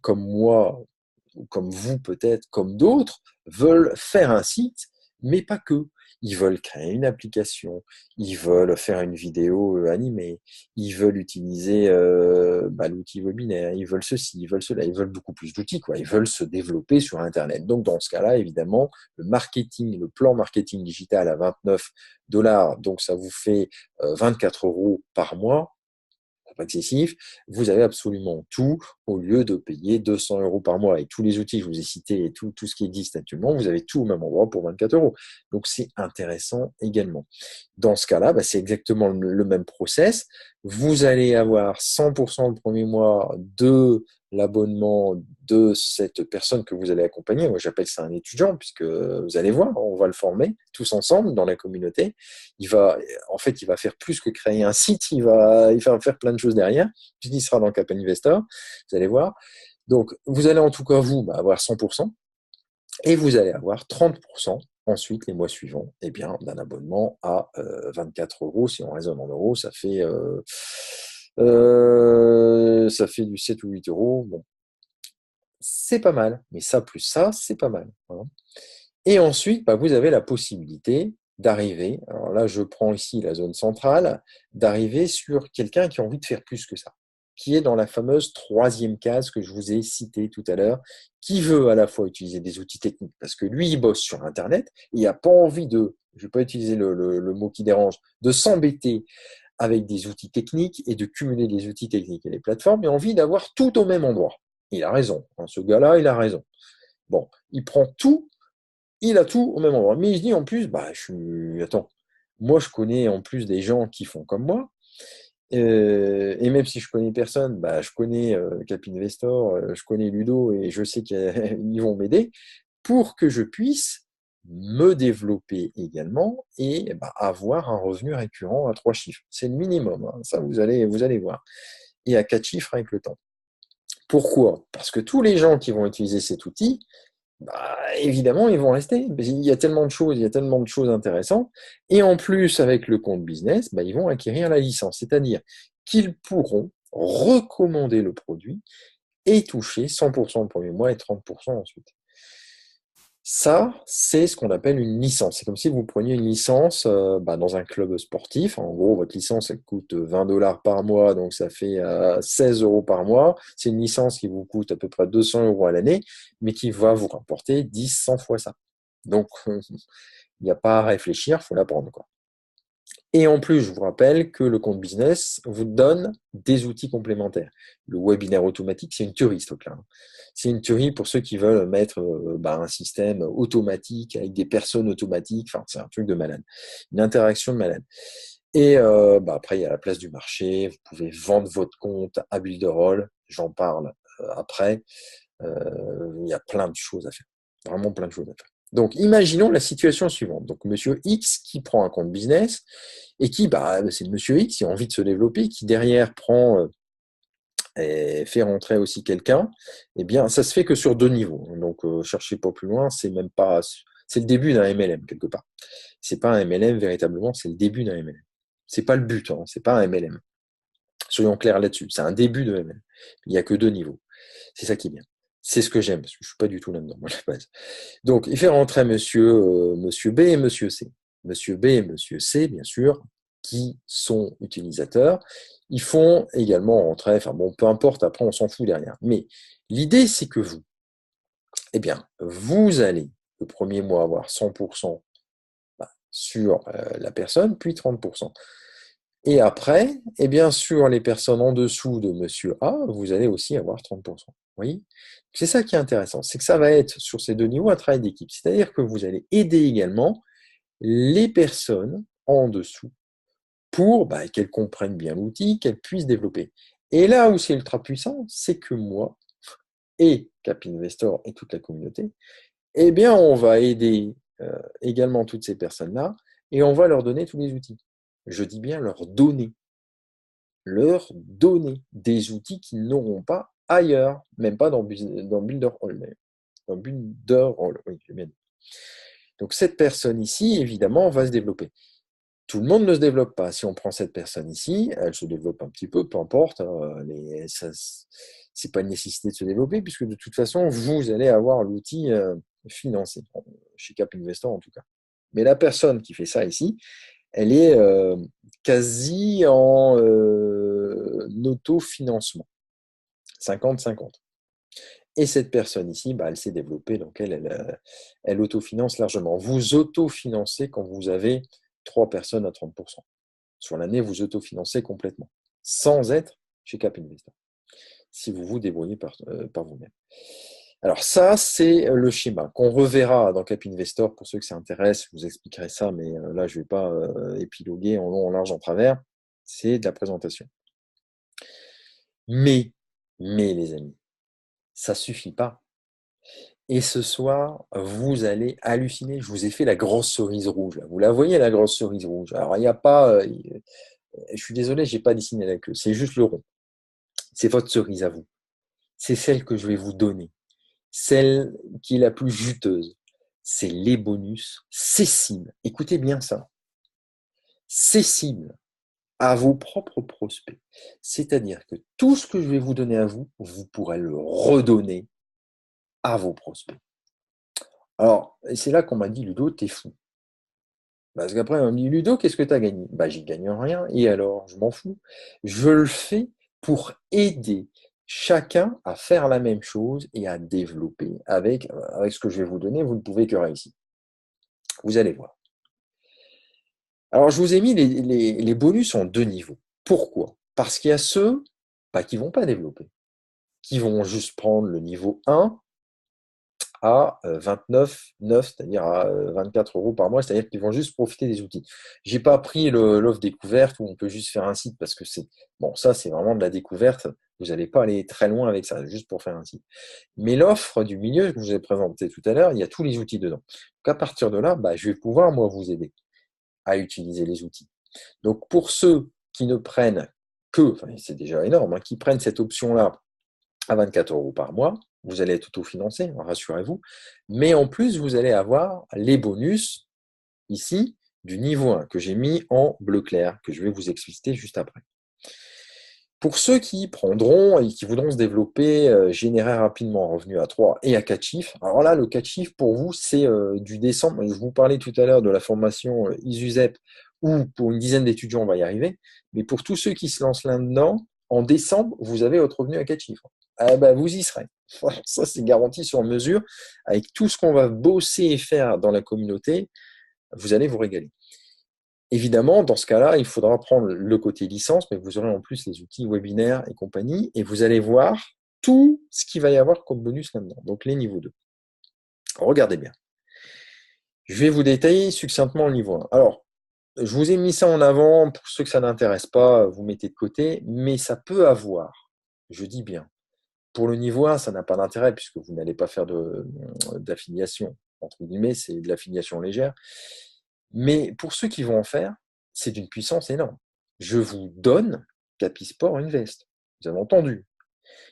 comme moi, ou comme vous peut-être, comme d'autres, veulent faire un site, mais pas que. Ils veulent créer une application, ils veulent faire une vidéo animée, ils veulent utiliser l'outil webinaire, ils veulent ceci, ils veulent cela, ils veulent beaucoup plus d'outils, quoi. Ils veulent se développer sur Internet. Donc, dans ce cas-là, évidemment, le marketing, le plan marketing digital à 29 $, donc ça vous fait 24 euros par mois, pas excessif, vous avez absolument tout au lieu de payer 200 euros par mois. Et tous les outils que je vous ai cités et tout ce qui existe actuellement, vous avez tout au même endroit pour 24 euros. Donc c'est intéressant également. Dans ce cas-là, c'est exactement le même process. Vous allez avoir 100% le premier mois de l'abonnement de cette personne que vous allez accompagner. Moi, j'appelle ça un étudiant, puisque vous allez voir, on va le former tous ensemble dans la communauté. Il va faire plus que créer un site, il va faire plein de choses derrière, puisqu'il sera dans Cap Investor, vous allez voir. Donc, vous allez en tout cas, vous, avoir 100%, et vous allez avoir 30% ensuite, les mois suivants, d'un abonnement à 24 euros. Si on raisonne en euros, ça fait du 7 ou 8 euros. Bon, c'est pas mal. Mais ça plus ça, c'est pas mal. Et ensuite, vous avez la possibilité d'arriver, alors là je prends ici la zone centrale, d'arriver sur quelqu'un qui a envie de faire plus que ça, qui est dans la fameuse troisième case que je vous ai citée tout à l'heure, qui veut à la fois utiliser des outils techniques, parce que lui il bosse sur Internet, il n'a pas envie de, je ne vais pas utiliser le mot qui dérange, de s'embêter avec des outils techniques et de cumuler les outils techniques et les plateformes, mais envie d'avoir tout au même endroit. Il a raison, ce gars-là il a raison. Bon, il prend tout. Il a tout au même endroit. Mais il se dit en plus, attends, moi je connais en plus des gens qui font comme moi. Et même si je connais personne, je connais Cap Investor, je connais Ludo et je sais qu'ils vont m'aider pour que je puisse me développer également et avoir un revenu récurrent à 3 chiffres. C'est le minimum, ça vous allez voir. Et à 4 chiffres avec le temps. Pourquoi? Parce que tous les gens qui vont utiliser cet outil, Évidemment, ils vont rester. Il y a tellement de choses, il y a tellement de choses intéressantes. Et en plus, avec le compte business, ils vont acquérir la licence. C'est-à-dire qu'ils pourront recommander le produit et toucher 100% le premier mois et 30% ensuite. Ça, c'est ce qu'on appelle une licence. C'est comme si vous preniez une licence dans un club sportif. En gros, votre licence, elle coûte 20 dollars par mois, donc ça fait 16 euros par mois. C'est une licence qui vous coûte à peu près 200 euros à l'année, mais qui va vous rapporter 10, 100 fois ça. Donc, il n'y a pas à réfléchir, il faut l'apprendre, quoi. Et en plus, je vous rappelle que le compte business vous donne des outils complémentaires. Le webinaire automatique, c'est une tuerie, ce truc-là. C'est une tuerie pour ceux qui veulent mettre un système automatique avec des personnes automatiques. Enfin, c'est un truc de malade. Une interaction de malade. Et après, il y a la place du marché. Vous pouvez vendre votre compte à Builderall. J'en parle après. Il y a plein de choses à faire. Vraiment plein de choses à faire. Donc, imaginons la situation suivante. Donc, monsieur X qui prend un compte business et qui, c'est monsieur X qui a envie de se développer, qui derrière prend et fait rentrer aussi quelqu'un. Eh bien, ça se fait que sur deux niveaux. Donc, cherchez pas plus loin. C'est même pas, c'est le début d'un MLM quelque part. C'est pas un MLM véritablement, c'est le début d'un MLM. C'est pas le but, hein, c'est pas un MLM. Soyons clairs là-dessus. C'est un début de MLM. Il n'y a que deux niveaux. C'est ça qui est bien. C'est ce que j'aime, parce que je suis pas du tout là-dedans, moi, à la base. Donc, il fait rentrer monsieur B et monsieur C. Monsieur B et monsieur C, bien sûr, qui sont utilisateurs. Ils font également rentrer, peu importe, après, on s'en fout derrière. Mais l'idée, c'est que vous, vous allez, le premier mois, avoir 100% sur la personne, puis 30%. Et après, sur les personnes en dessous de monsieur A, vous allez aussi avoir 30%. Vous voyez? C'est ça qui est intéressant, c'est que ça va être sur ces deux niveaux un travail d'équipe. C'est-à-dire que vous allez aider également les personnes en dessous pour qu'elles comprennent bien l'outil, qu'elles puissent développer. Et là où c'est ultra puissant, c'est que moi et Cap Investor et toute la communauté, on va aider également toutes ces personnes-là et on va leur donner tous les outils. Je dis bien leur donner des outils qu'ils n'auront pas ailleurs, même pas dans Builderall. Dans Builderall, oui, j'ai bien dit. Donc cette personne ici, évidemment, va se développer. Tout le monde ne se développe pas. Si on prend cette personne ici, elle se développe un petit peu, peu importe. C'est pas une nécessité de se développer, puisque de toute façon, vous allez avoir l'outil financé, chez Cap Investor en tout cas. Mais la personne qui fait ça ici, elle est quasi en autofinancement, 50-50. Et cette personne ici, elle s'est développée, donc elle autofinance largement. Vous autofinancez quand vous avez 3 personnes à 30%. Sur l'année, vous autofinancez complètement, sans être chez Cap Investor, si vous vous débrouillez par vous-même. Alors ça, c'est le schéma qu'on reverra dans Cap Investor. Pour ceux que ça intéresse, je vous expliquerai ça, mais là, je ne vais pas épiloguer en long, en large, en travers. C'est de la présentation. Mais les amis, ça ne suffit pas. Et ce soir, vous allez halluciner. Je vous ai fait la grosse cerise rouge. Là. Vous la voyez, la grosse cerise rouge. Alors, il n'y a pas... je suis désolé, je n'ai pas dessiné la queue. C'est juste le rond. C'est votre cerise à vous. C'est celle que je vais vous donner. Celle qui est la plus juteuse. C'est les bonus cessibles. Écoutez bien ça. Cessibles à vos propres prospects. C'est-à-dire que tout ce que je vais vous donner à vous, vous pourrez le redonner à vos prospects. Alors, et c'est là qu'on m'a dit, Ludo, t'es fou. Parce qu'après, on m'a dit, Ludo, qu'est-ce que tu as gagné? J'y gagne rien. Et alors, je m'en fous. Je le fais pour aider chacun à faire la même chose et à développer avec ce que je vais vous donner. Vous ne pouvez que réussir. Vous allez voir. Alors, je vous ai mis les bonus en deux niveaux. Pourquoi? Parce qu'il y a ceux qui ne vont pas développer, qui vont juste prendre le niveau 1 à 29,9, c'est-à-dire à 24 euros par mois, c'est-à-dire qu'ils vont juste profiter des outils. J'ai pas pris l'offre découverte où on peut juste faire un site parce que ça c'est vraiment de la découverte. Vous n'allez pas aller très loin avec ça, juste pour faire un site. Mais l'offre du milieu que je vous ai présenté tout à l'heure, il y a tous les outils dedans. Donc à partir de là, je vais pouvoir moi vous aider à utiliser les outils. Donc pour ceux qui ne prennent que, c'est déjà énorme, qui prennent cette option-là à 24 euros par mois, vous allez être autofinancé, rassurez-vous, mais en plus, vous allez avoir les bonus ici du niveau 1 que j'ai mis en bleu clair, que je vais vous expliciter juste après. Pour ceux qui prendront et qui voudront se développer, générer rapidement un revenu à 3 et à 4 chiffres, alors là, le 4 chiffres, pour vous, c'est du décembre. Je vous parlais tout à l'heure de la formation ISUSEP, où pour une dizaine d'étudiants, on va y arriver. Mais pour tous ceux qui se lancent là-dedans, en décembre, vous avez votre revenu à 4 chiffres. Ah ben, vous y serez. Ça, c'est garanti sur mesure. Avec tout ce qu'on va bosser et faire dans la communauté, vous allez vous régaler. Évidemment, dans ce cas-là, il faudra prendre le côté licence, mais vous aurez en plus les outils webinaires et compagnie, et vous allez voir tout ce qu'il va y avoir comme bonus là-dedans, donc les niveaux 2. Regardez bien. Je vais vous détailler succinctement le niveau 1. Alors, je vous ai mis ça en avant, pour ceux que ça n'intéresse pas, vous mettez de côté, mais ça peut avoir, je dis bien, pour le niveau 1, ça n'a pas d'intérêt, puisque vous n'allez pas faire d'affiliation, entre guillemets, c'est de l'affiliation légère. Mais pour ceux qui vont en faire, c'est d'une puissance énorme. Je vous donne Capisport Invest. Vous avez entendu.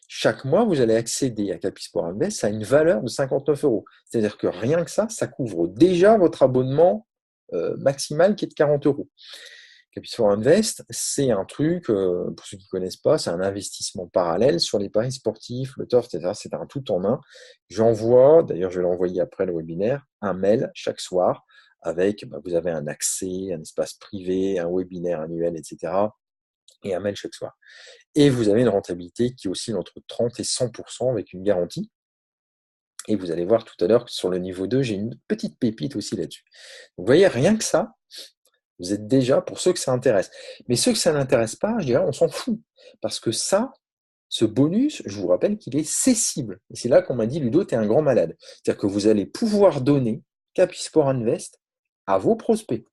Chaque mois, vous allez accéder à Capisport Invest, ça a une valeur de 59 euros. C'est-à-dire que rien que ça couvre déjà votre abonnement maximal qui est de 40 euros. Capisport Invest, c'est un truc, pour ceux qui ne connaissent pas, c'est un investissement parallèle sur les paris sportifs, le turf, etc. C'est un tout en un. J'envoie, d'ailleurs je vais l'envoyer après le webinaire, un mail chaque soir avec, vous avez un accès, un espace privé, un webinaire annuel, etc. et un mail chaque soir. Et vous avez une rentabilité qui oscille entre 30 et 100% avec une garantie. Et vous allez voir tout à l'heure que sur le niveau 2, j'ai une petite pépite aussi là-dessus. Vous voyez, rien que ça, vous êtes déjà, pour ceux que ça intéresse. Mais ceux que ça n'intéresse pas, je dirais, on s'en fout. Parce que ça, ce bonus, je vous rappelle qu'il est cessible. Et c'est là qu'on m'a dit, Ludo, tu es un grand malade. C'est-à-dire que vous allez pouvoir donner Capisport Invest à vos prospects.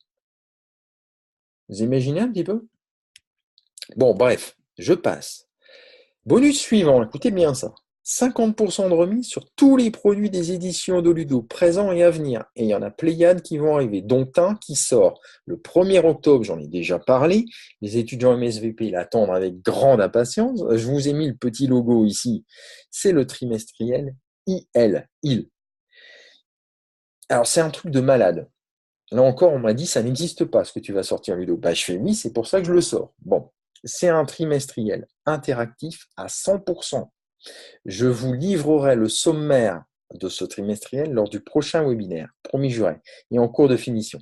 Vous imaginez un petit peu? Bon, bref, je passe. Bonus suivant, écoutez bien ça. 50% de remise sur tous les produits des éditions de Ludo, présents et à venir. Et il y en a pléiade qui vont arriver, dont un qui sort le 1er octobre, j'en ai déjà parlé. Les étudiants MSVP l'attendent avec grande impatience. Je vous ai mis le petit logo ici. C'est le trimestriel IL. Alors, c'est un truc de malade. Là encore, on m'a dit, ça n'existe pas ce que tu vas sortir, Ludo. Je fais oui, c'est pour ça que je le sors. Bon, c'est un trimestriel interactif à 100%. Je vous livrerai le sommaire de ce trimestriel lors du prochain webinaire, promis juré, et en cours de finition.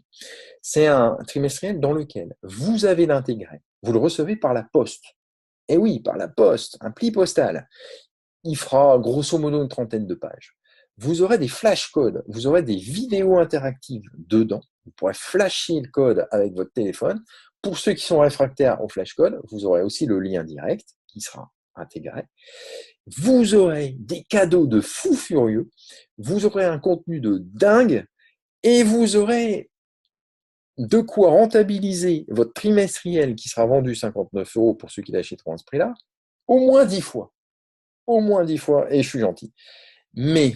C'est un trimestriel dans lequel vous avez l'intégrer. Vous le recevez par la poste. Et oui, par la poste, un pli postal. Il fera grosso modo une trentaine de pages. Vous aurez des flashcodes, vous aurez des vidéos interactives dedans. Vous pourrez flasher le code avec votre téléphone. Pour ceux qui sont réfractaires au flashcode, vous aurez aussi le lien direct qui sera intégré. Vous aurez des cadeaux de fous furieux, vous aurez un contenu de dingue et vous aurez de quoi rentabiliser votre trimestriel qui sera vendu 59 euros pour ceux qui l'achèteront à ce prix-là, au moins 10 fois. Au moins 10 fois, et je suis gentil. Mais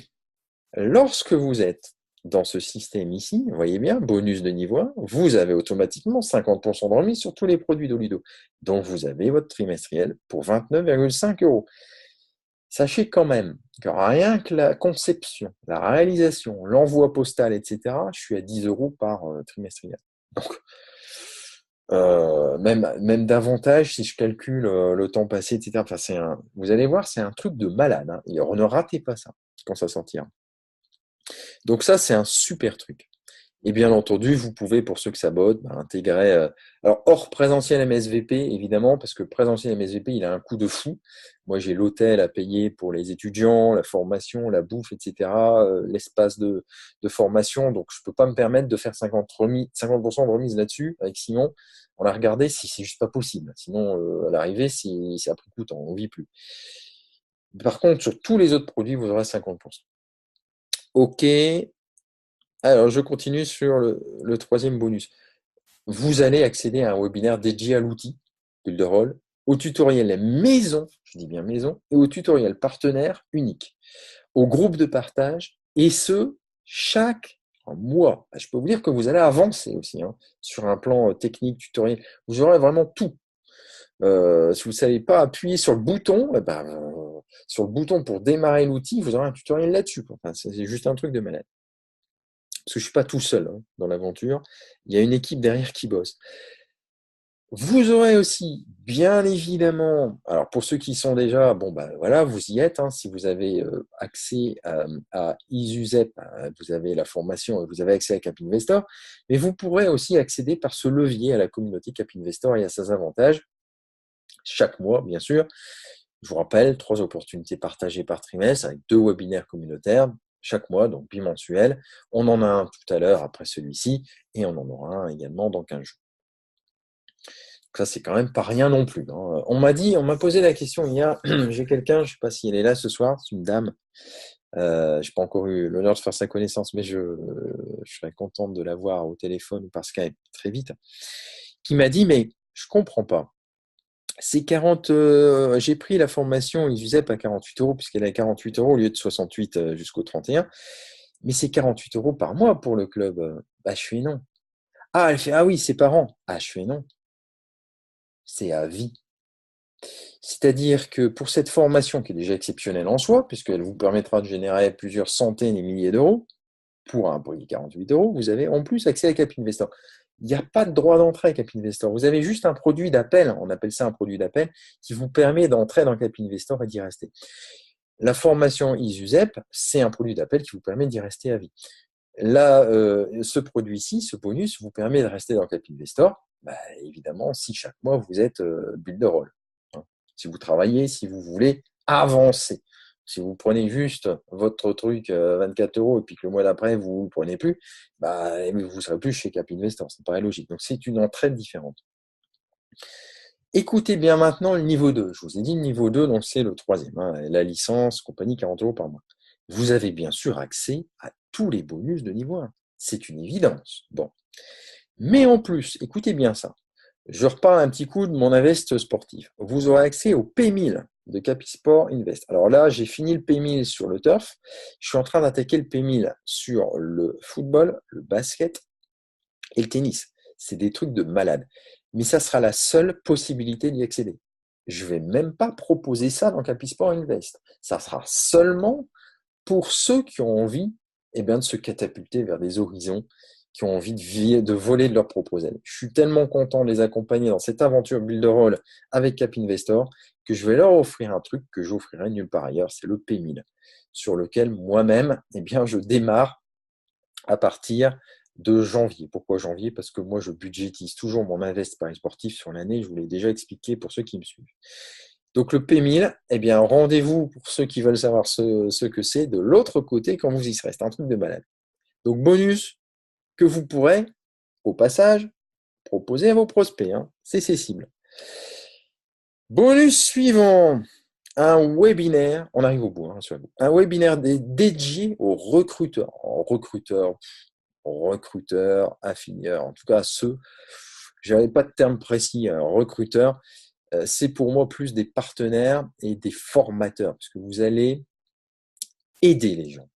lorsque vous êtes dans ce système ici, vous voyez bien, bonus de niveau 1, vous avez automatiquement 50% de remise sur tous les produits d'Olido. Donc vous avez votre trimestriel pour 29,5 euros. Sachez quand même que rien que la conception, la réalisation, l'envoi postal, etc., je suis à 10 euros par trimestriel. Donc, même davantage si je calcule le temps passé, etc. Enfin, vous allez voir, c'est un truc de malade. Hein. Et ne ratez pas ça quand ça sortira. Donc ça, c'est un super truc. Et bien entendu, vous pouvez, pour ceux que ça botte, intégrer, alors hors présentiel MSVP, évidemment, parce que présentiel MSVP, il a un coût de fou. Moi, j'ai l'hôtel à payer pour les étudiants, la formation, la bouffe, etc., l'espace de formation. Donc, je peux pas me permettre de faire 50% de remise là-dessus. Avec Simon, on a regardé, si c'est juste pas possible. Sinon, à l'arrivée, c'est à prix coûtant, on vit plus. Par contre, sur tous les autres produits, vous aurez 50%. OK. Alors, je continue sur le troisième bonus. Vous allez accéder à un webinaire dédié à l'outil Builderall, au tutoriel maison, je dis bien maison, et au tutoriel partenaire unique, au groupe de partage, et ce, chaque mois. Je peux vous dire que vous allez avancer aussi sur un plan technique, tutoriel. Vous aurez vraiment tout. Si vous ne savez pas appuyer sur le bouton, sur le bouton pour démarrer l'outil, vous aurez un tutoriel là-dessus. Enfin, c'est juste un truc de malade. Parce que je ne suis pas tout seul dans l'aventure. Il y a une équipe derrière qui bosse. Vous aurez aussi, bien évidemment, alors pour ceux qui sont déjà, bon ben voilà, vous y êtes, si vous avez accès à EasyZep, vous avez la formation, vous avez accès à Cap Investor, mais vous pourrez aussi accéder par ce levier à la communauté Cap Investor et à ses avantages, chaque mois bien sûr. Je vous rappelle, 3 opportunités partagées par trimestre avec 2 webinaires communautaires chaque mois, donc bimensuel. On en a un tout à l'heure après celui-ci et on en aura un également dans 15 jours. Ça, c'est quand même pas rien non plus. On m'a posé la question hier, j'ai quelqu'un, je ne sais pas si elle est là ce soir, c'est une dame, je n'ai pas encore eu l'honneur de faire sa connaissance, mais je serais contente de la voir au téléphone ou par Skype très vite, qui m'a dit, mais je comprends pas. C'est 40, j'ai pris la formation ISUZEP à 48 € puisqu'elle est à 48 € au lieu de 68 jusqu'au 31, mais c'est 48 € par mois pour le club. Bah, je fais non. Ah, elle fait, ah oui, c'est par an. Ah, je fais non. C'est à vie. C'est-à-dire que pour cette formation qui est déjà exceptionnelle en soi, puisqu'elle vous permettra de générer plusieurs centaines et milliers d'euros, pour un prix de 48 €, vous avez en plus accès à Cap Investor. Il n'y a pas de droit d'entrée à Cap Investor. Vous avez juste un produit d'appel, on appelle ça un produit d'appel, qui vous permet d'entrer dans Cap Investor et d'y rester. La formation ISUZEP, c'est un produit d'appel qui vous permet d'y rester à vie. Là, ce produit-ci, ce bonus, vous permet de rester dans Cap Investor, évidemment, si chaque mois vous êtes bulle de rôle. Si vous travaillez, si vous voulez avancer. Si vous prenez juste votre truc 24 € et puis que le mois d'après, vous ne le prenez plus, vous ne serez plus chez Cap Investor. Ça paraît logique. Donc, c'est une entraide différente. Écoutez bien maintenant le niveau 2. Je vous ai dit le niveau 2, donc c'est le troisième. La licence, compagnie, 40 € par mois. Vous avez bien sûr accès à tous les bonus de niveau 1. C'est une évidence. Bon. Mais en plus, écoutez bien ça. Je reparle un petit coup de mon invest sportif. Vous aurez accès au P1000 de Capisport Invest. Alors là, j'ai fini le P1000 sur le turf. Je suis en train d'attaquer le P1000 sur le football, le basket et le tennis. C'est des trucs de malade. Mais ça sera la seule possibilité d'y accéder. Je ne vais même pas proposer ça dans Capisport Invest. Ça sera seulement pour ceux qui ont envie de se catapulter vers des horizons, qui ont envie de voler de leur propre aile. Je suis tellement content de les accompagner dans cette aventure build roll avec Cap Investor que je vais leur offrir un truc que j'offrirai nulle part ailleurs, c'est le P1000, sur lequel moi-même, je démarre à partir de janvier. Pourquoi janvier? Parce que moi, je budgétise toujours mon invest paris sportif sur l'année. Je vous l'ai déjà expliqué pour ceux qui me suivent. Donc le P1000, rendez-vous pour ceux qui veulent savoir ce que c'est de l'autre côté quand vous y serez. C'est un truc de malade. Donc bonus que vous pourrez, au passage, proposer à vos prospects. C'est ces cibles. Bonus suivant, un webinaire, on arrive au bout, un webinaire dédié aux recruteurs. Recruteurs, affineurs, en tout cas ceux, je n'avais pas de terme précis, recruteurs. C'est pour moi plus des partenaires et des formateurs, parce que vous allez aider les gens.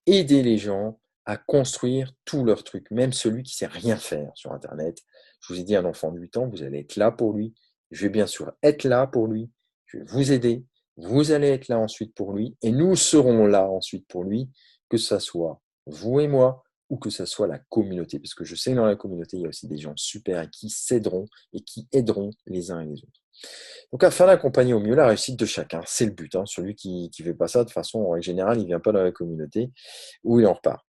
Aider les gens à construire tous leurs trucs, même celui qui ne sait rien faire sur Internet. Je vous ai dit, un enfant de 8 ans, vous allez être là pour lui. Je vais bien sûr être là pour lui. Je vais vous aider. Vous allez être là ensuite pour lui. Et nous serons là ensuite pour lui, que ce soit vous et moi, ou que ce soit la communauté. Parce que je sais que dans la communauté, il y a aussi des gens super qui s'aideront et qui aideront les uns et les autres. Donc, afin d'accompagner au mieux la réussite de chacun, c'est le but. Celui qui ne fait pas ça, de façon en règle générale, il ne vient pas dans la communauté ou il en repart.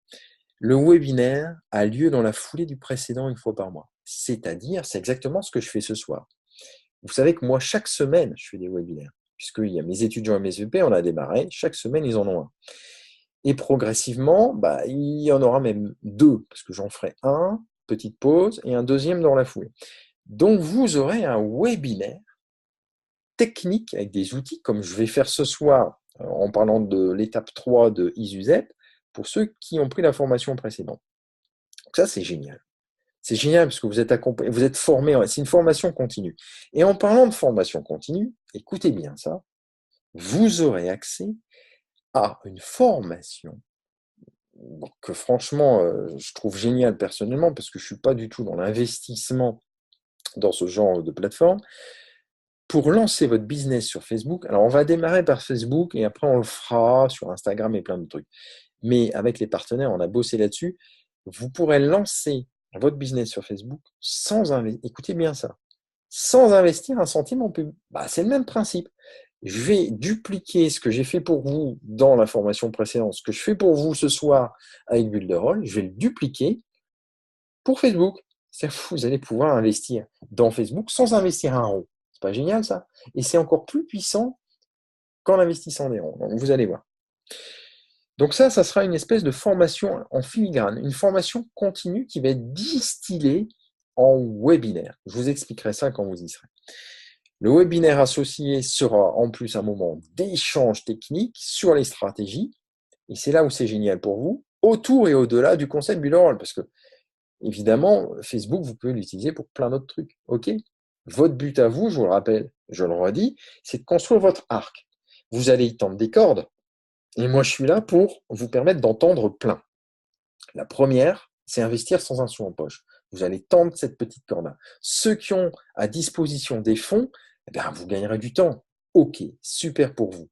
Le webinaire a lieu dans la foulée du précédent une fois par mois. C'est-à-dire, c'est exactement ce que je fais ce soir. Vous savez que moi, chaque semaine, je fais des webinaires. Puisqu'il y a mes étudiants et mes EP, on a démarré. Chaque semaine, ils en ont un. Et progressivement, il y en aura même 2, parce que j'en ferai un, petite pause, et un deuxième dans la foulée. Donc, vous aurez un webinaire technique avec des outils, comme je vais faire ce soir en parlant de l'étape 3 de ISUZEP, pour ceux qui ont pris la formation précédente. Donc ça, c'est génial. C'est génial parce que vous êtes accompagné, vous êtes formé, c'est une formation continue. Et en parlant de formation continue, écoutez bien ça, vous aurez accès à une formation que franchement, je trouve géniale personnellement parce que je ne suis pas du tout dans l'investissement dans ce genre de plateforme. pour lancer votre business sur Facebook, alors on va démarrer par Facebook et après on le fera sur Instagram et plein de trucs. Mais avec les partenaires, on a bossé là-dessus. Vous pourrez lancer votre business sur Facebook sans investir. Écoutez bien ça. Sans investir un centime en pub. Bah, c'est le même principe. Je vais dupliquer ce que j'ai fait pour vous dans la formation précédente, ce que je fais pour vous ce soir avec Builderall, je vais le dupliquer pour Facebook. C'est-à-dire que vous allez pouvoir investir dans Facebook sans investir un rond. C'est pas génial ça? Et c'est encore plus puissant qu'en investissant des ronds. Donc vous allez voir. Donc ça sera une espèce de formation en filigrane, une formation continue qui va être distillée en webinaire. Je vous expliquerai ça quand vous y serez. Le webinaire associé sera en plus un moment d'échange technique sur les stratégies, et c'est là où c'est génial pour vous, autour et au-delà du concept Builderall, parce que évidemment, Facebook, vous pouvez l'utiliser pour plein d'autres trucs. Ok? Votre but à vous, je vous le rappelle, je le redis, c'est de construire votre arc. Vous allez y tendre des cordes, et moi je suis là pour vous permettre d'en tendre plein. La première, c'est investir sans un sou en poche. Vous allez tendre cette petite corde-là. Ceux qui ont à disposition des fonds, eh bien, vous gagnerez du temps. Ok, super pour vous.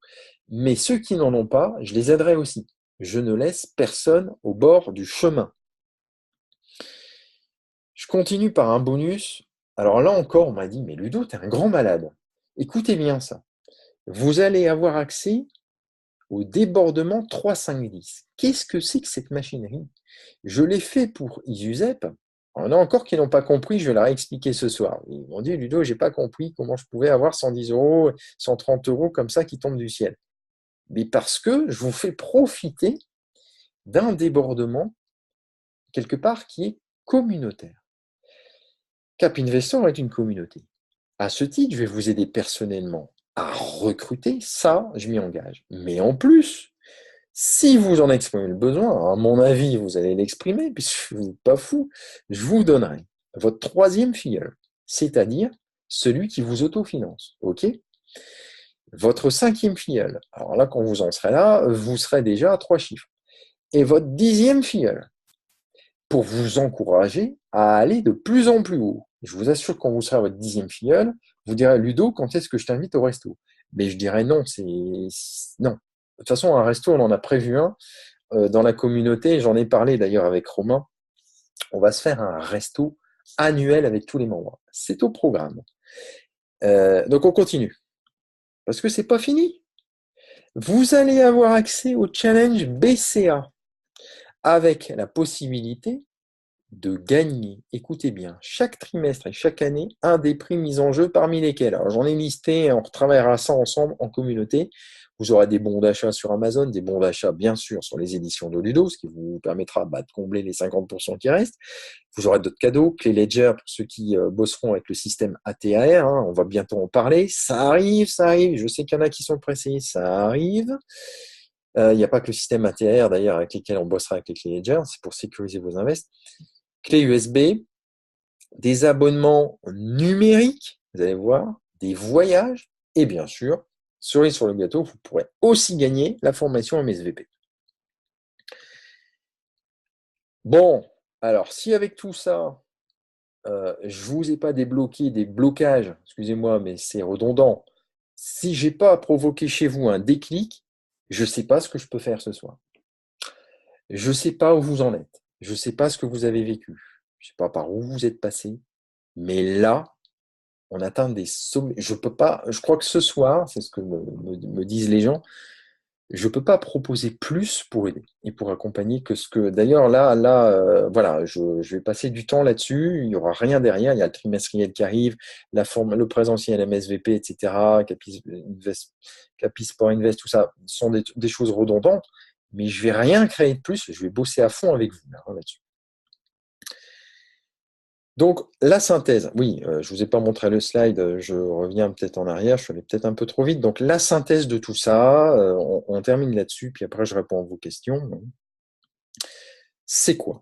Mais ceux qui n'en ont pas, je les aiderai aussi. Je ne laisse personne au bord du chemin. Je continue par un bonus. Alors là encore, on m'a dit, mais Ludo, tu es un grand malade. Écoutez bien ça. Vous allez avoir accès au débordement 3-5-10. Qu'est-ce que c'est que cette machinerie? Je l'ai fait pour Isusep. Il y en a encore qui n'ont pas compris, je vais leur expliquer ce soir. Ils m'ont dit, Ludo, j'ai pas compris comment je pouvais avoir 110 euros, 130 euros comme ça qui tombent du ciel. Mais parce que je vous fais profiter d'un débordement, quelque part, qui est communautaire. Cap Investor est une communauté. À ce titre, je vais vous aider personnellement à recruter, ça, je m'y engage. Mais en plus, si vous en exprimez le besoin, à mon avis, vous allez l'exprimer, puisque vous n'êtes pas fou, je vous donnerai votre troisième filleul, c'est-à-dire celui qui vous autofinance. OK? Votre cinquième filleul, alors là, quand vous en serez là, vous serez déjà à 3 chiffres. Et votre 10e filleul, pour vous encourager à aller de plus en plus haut. Je vous assure que quand vous serez à votre 10e filleul, vous direz, Ludo, quand est-ce que je t'invite au resto? Mais je dirais non, non. De toute façon, un resto, on en a prévu un dans la communauté. J'en ai parlé d'ailleurs avec Romain. On va se faire un resto annuel avec tous les membres. C'est au programme. Donc on continue. Parce que c'est pas fini. Vous allez avoir accès au challenge BCA avec la possibilité de gagner, écoutez bien, chaque trimestre et chaque année, un des prix mis en jeu parmi lesquels. Alors j'en ai listé, on retravaillera ça ensemble en communauté. Vous aurez des bons d'achat sur Amazon, des bons d'achat bien sûr sur les éditions de Ludo, ce qui vous permettra de combler les 50% qui restent. Vous aurez d'autres cadeaux, clés Ledger pour ceux qui bosseront avec le système ATAR, hein, on va bientôt en parler. Ça arrive, je sais qu'il y en a qui sont pressés, ça arrive. Il n'y a pas que le système ATAR d'ailleurs avec lesquels on bossera avec les clés Ledger, c'est pour sécuriser vos invests. Clé USB, des abonnements numériques, vous allez voir, des voyages, et bien sûr, cerise sur le gâteau, vous pourrez aussi gagner la formation MSVP. Bon, alors si avec tout ça, je ne vous ai pas débloqué des blocages, excusez-moi, mais c'est redondant, si je n'ai pas provoqué chez vous un déclic, je ne sais pas ce que je peux faire ce soir. Je ne sais pas où vous en êtes. Je ne sais pas ce que vous avez vécu. Je ne sais pas par où vous êtes passé. Mais là, on atteint des sommets. Je peux pas, je crois que ce soir, c'est ce que me disent les gens, je ne peux pas proposer plus pour aider et pour accompagner que ce que. D'ailleurs, voilà, je vais passer du temps là-dessus. Il n'y aura rien derrière. Il y a le trimestriel qui arrive, le présentiel MSVP, etc., Capi Sport Invest, tout ça sont des choses redondantes. Mais je ne vais rien créer de plus. Je vais bosser à fond avec vous là-dessus. Donc, la synthèse, oui, je ne vous ai pas montré le slide, je reviens peut-être en arrière, je suis allé peut-être un peu trop vite. Donc, la synthèse de tout ça, on termine là-dessus, puis après je réponds à vos questions. C'est quoi?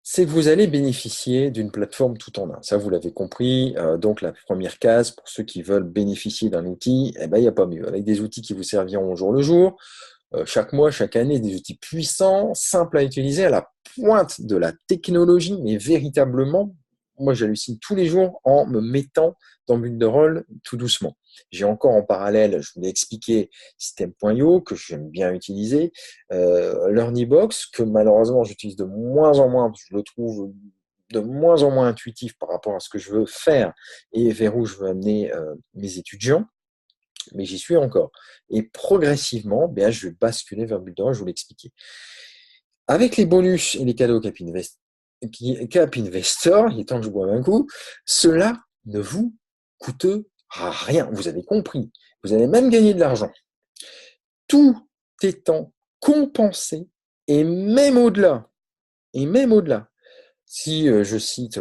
C'est que vous allez bénéficier d'une plateforme tout en un. Ça, vous l'avez compris. Donc, la première case, pour ceux qui veulent bénéficier d'un outil, il n'y a pas mieux. Avec des outils qui vous serviront au jour le jour, chaque mois, chaque année, des outils puissants, simples à utiliser, à la pointe de la technologie, mais véritablement moi, j'hallucine tous les jours en me mettant dans Builderall tout doucement. J'ai encore en parallèle, je vous l'ai expliqué, System.io que j'aime bien utiliser, LearnyBox que malheureusement j'utilise de moins en moins, parce que je le trouve de moins en moins intuitif par rapport à ce que je veux faire et vers où je veux amener mes étudiants, mais j'y suis encore. Et progressivement, je vais basculer vers Builderall, je vous l'ai expliqué. Avec les bonus et les cadeaux Cap Investor, il est temps que je boive un coup, cela ne vous coûte rien. Vous avez compris. Vous allez même gagner de l'argent. Tout étant compensé et même au-delà. Et même au-delà. Si je cite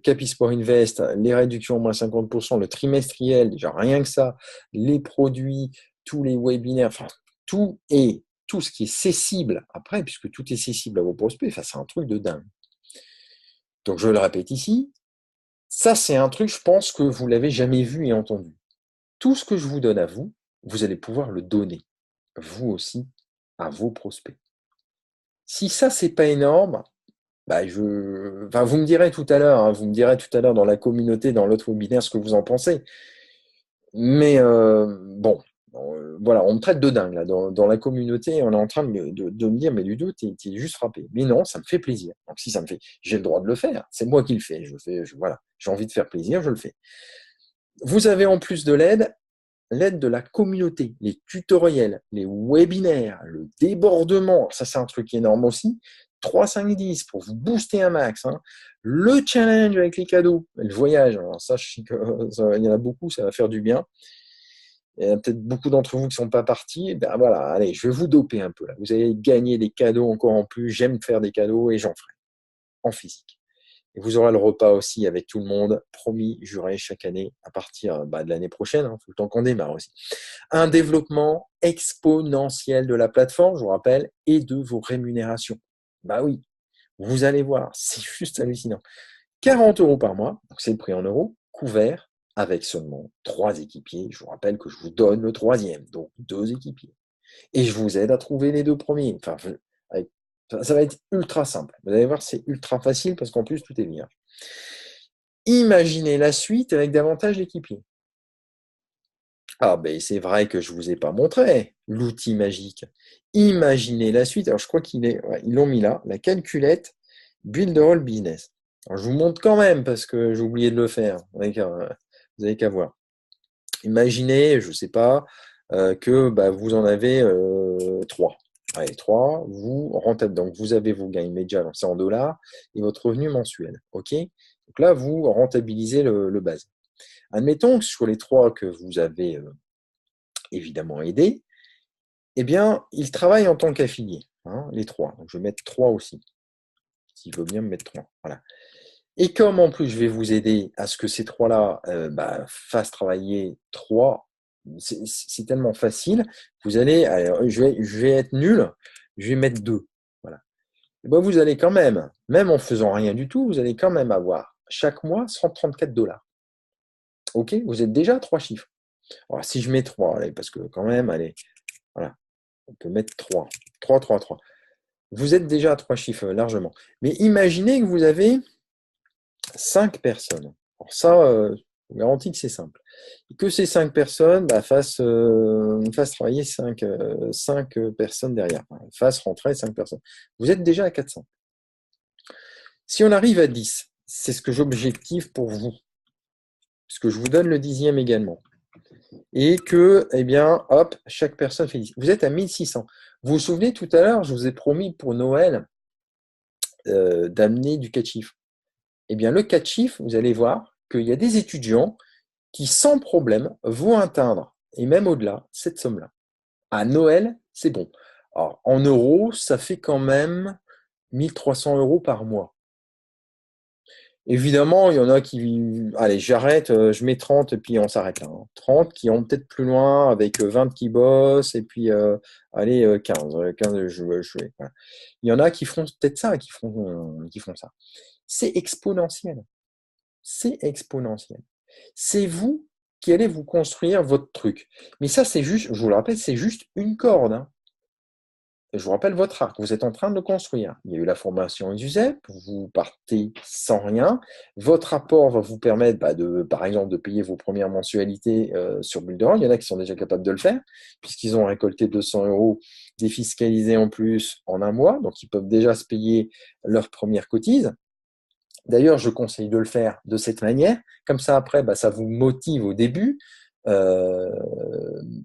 Capisport Invest, les réductions au moins 50%, le trimestriel, déjà rien que ça, les produits, tous les webinaires, enfin tout ce qui est cessible après, puisque tout est cessible à vos prospects, c'est un truc de dingue. Donc je le répète ici, ça c'est un truc, je pense que vous l'avez jamais vu et entendu. Tout ce que je vous donne à vous, vous allez pouvoir le donner, vous aussi, à vos prospects. Si ça c'est pas énorme, vous me direz tout à l'heure, vous me direz tout à l'heure dans la communauté, dans l'autre webinaire, ce que vous en pensez. Mais voilà, on me traite de dingue là. Dans la communauté, on est en train de me dire, mais Ludo, t'es juste frappé. Mais non, ça me fait plaisir. Donc si ça me fait, j'ai le droit de le faire. C'est moi qui le fais. Voilà, j'ai envie de faire plaisir, je le fais. Vous avez en plus de l'aide de la communauté, les tutoriels, les webinaires, le débordement, ça c'est un truc énorme aussi. 3, 5, 10 pour vous booster un max. Le challenge avec les cadeaux, le voyage. Alors ça, je sais qu'il y en a beaucoup, ça va faire du bien. Il y a peut-être beaucoup d'entre vous qui ne sont pas partis. Ben voilà, allez, je vais vous doper un peu là. Vous allez gagner des cadeaux encore en plus. J'aime faire des cadeaux et j'en ferai en physique. Et vous aurez le repas aussi avec tout le monde, promis, juré, chaque année, à partir de l'année prochaine, tout le temps qu'on démarre aussi. Un développement exponentiel de la plateforme, je vous rappelle, et de vos rémunérations. Bah oui, vous allez voir, c'est juste hallucinant. 40 € par mois, donc c'est le prix en euros, couvert avec seulement 3 équipiers. Je vous rappelle que je vous donne le troisième, donc 2 équipiers. Et je vous aide à trouver les 2 premiers. Ça va être ultra simple. Vous allez voir, c'est ultra facile parce qu'en plus, tout est vierge. Imaginez la suite avec davantage d'équipiers. Ah ben c'est vrai que je ne vous ai pas montré l'outil magique. Imaginez la suite. Alors je crois ils l'ont mis là, la calculette Builderall Business. Alors je vous montre quand même parce que j'ai oublié de le faire. Vous n'avez qu'à voir. Imaginez, je ne sais pas, que vous en avez 3. Allez, 3, vous rentable. Donc vous avez vos gains immédiats, donc c'est en dollars, et votre revenu mensuel. OK? Donc là, vous rentabilisez le base. Admettons que sur les 3 que vous avez évidemment aidés, eh bien, ils travaillent en tant qu'affiliés, les 3. Donc je vais mettre 3 aussi. S'il veut bien me mettre 3. Voilà. Et comme en plus je vais vous aider à ce que ces 3-là fassent travailler 3, c'est tellement facile, vous allez, je vais être nul, je vais mettre 2. Voilà. Et vous allez quand même en faisant rien du tout, vous allez quand même avoir chaque mois 134 $. OK? Vous êtes déjà à 3 chiffres. Alors, si je mets 3, allez, parce que quand même, allez, voilà, on peut mettre 3. 3, 3, 3. Vous êtes déjà à 3 chiffres largement. Mais imaginez que vous avez 5 personnes. Alors ça, je vous garantis que c'est simple. Et que ces 5 personnes fassent travailler 5 personnes derrière. Fassent rentrer 5 personnes. Vous êtes déjà à 400. Si on arrive à 10, c'est ce que j'objective pour vous. Puisque je vous donne le 10e également. Et que, hop, chaque personne fait 10. Vous êtes à 1600. Vous vous souvenez, tout à l'heure, je vous ai promis pour Noël d'amener du 4 chiffres. Eh bien, le 4 chiffres, vous allez voir qu'il y a des étudiants qui, sans problème, vont atteindre, et même au-delà, cette somme-là. À Noël, c'est bon. Alors, en euros, ça fait quand même 1300 € par mois. Évidemment, il y en a qui... Allez, j'arrête, je mets 30 et puis on s'arrête là. 30 qui ont peut-être plus loin avec 20 qui bossent et puis, allez, 15. 15 voilà. Il y en a qui feront peut-être ça, qui font ça. C'est exponentiel. C'est exponentiel. C'est vous qui allez vous construire votre truc. Mais ça, c'est juste, je vous le rappelle, c'est juste une corde. je vous rappelle votre arc, vous êtes en train de le construire. Il y a eu la formation ISUSEP, vous partez sans rien. Votre apport va vous permettre, par exemple, de payer vos premières mensualités sur Builderall. Il y en a qui sont déjà capables de le faire, puisqu'ils ont récolté 200 € défiscalisés en plus en un mois, donc ils peuvent déjà se payer leur première cotise. D'ailleurs, je conseille de le faire de cette manière. Comme ça, après, ça vous motive au début. Euh,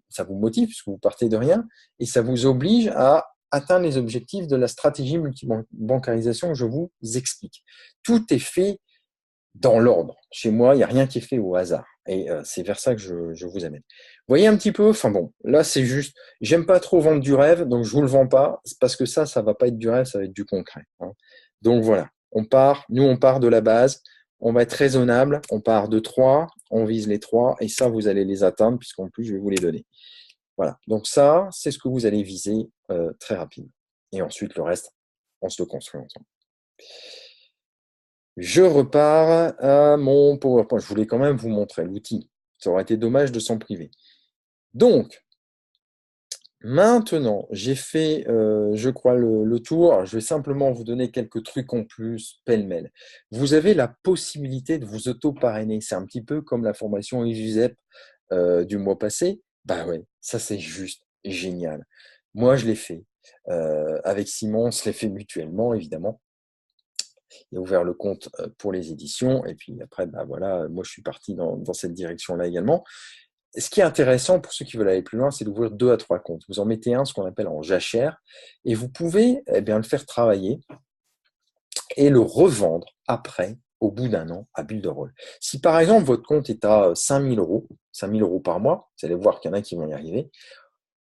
Ça vous motive puisque vous partez de rien et ça vous oblige à atteindre les objectifs de la stratégie multibancarisation que je vous explique. Tout est fait dans l'ordre. Chez moi, il n'y a rien qui est fait au hasard. Et c'est vers ça que je vous amène. Vous voyez un petit peu, enfin bon, là c'est juste, j'aime pas trop vendre du rêve, donc je vous le vends pas, parce que ça va pas être du rêve, ça va être du concret. Hein. Donc voilà, nous on part de la base, on va être raisonnable, on part de 3, on vise les 3, et ça vous allez les atteindre, puisqu'en plus je vais vous les donner. Voilà, donc ça, c'est ce que vous allez viser très rapidement. Et ensuite, le reste, on se le construit ensemble. Je repars à mon PowerPoint. Je voulais quand même vous montrer l'outil. Ça aurait été dommage de s'en priver. Donc, maintenant, j'ai fait, je crois, le tour. Je vais simplement vous donner quelques trucs en plus, pêle-mêle. Vous avez la possibilité de vous auto-parrainer. C'est un petit peu comme la formation ISUSEP du mois passé. Bah ouais, ça c'est juste génial. Moi, je l'ai fait. Avec Simon, on se l'est fait mutuellement, évidemment. Il a ouvert le compte pour les éditions. Et puis après, voilà, moi, je suis parti dans cette direction-là également. Ce qui est intéressant pour ceux qui veulent aller plus loin, c'est d'ouvrir 2 à 3 comptes. Vous en mettez un, ce qu'on appelle en jachère, et vous pouvez le faire travailler et le revendre après, au bout d'un an, à Builderall. Si par exemple, votre compte est à 5 000 €, 5 000 € par mois, vous allez voir qu'il y en a qui vont y arriver,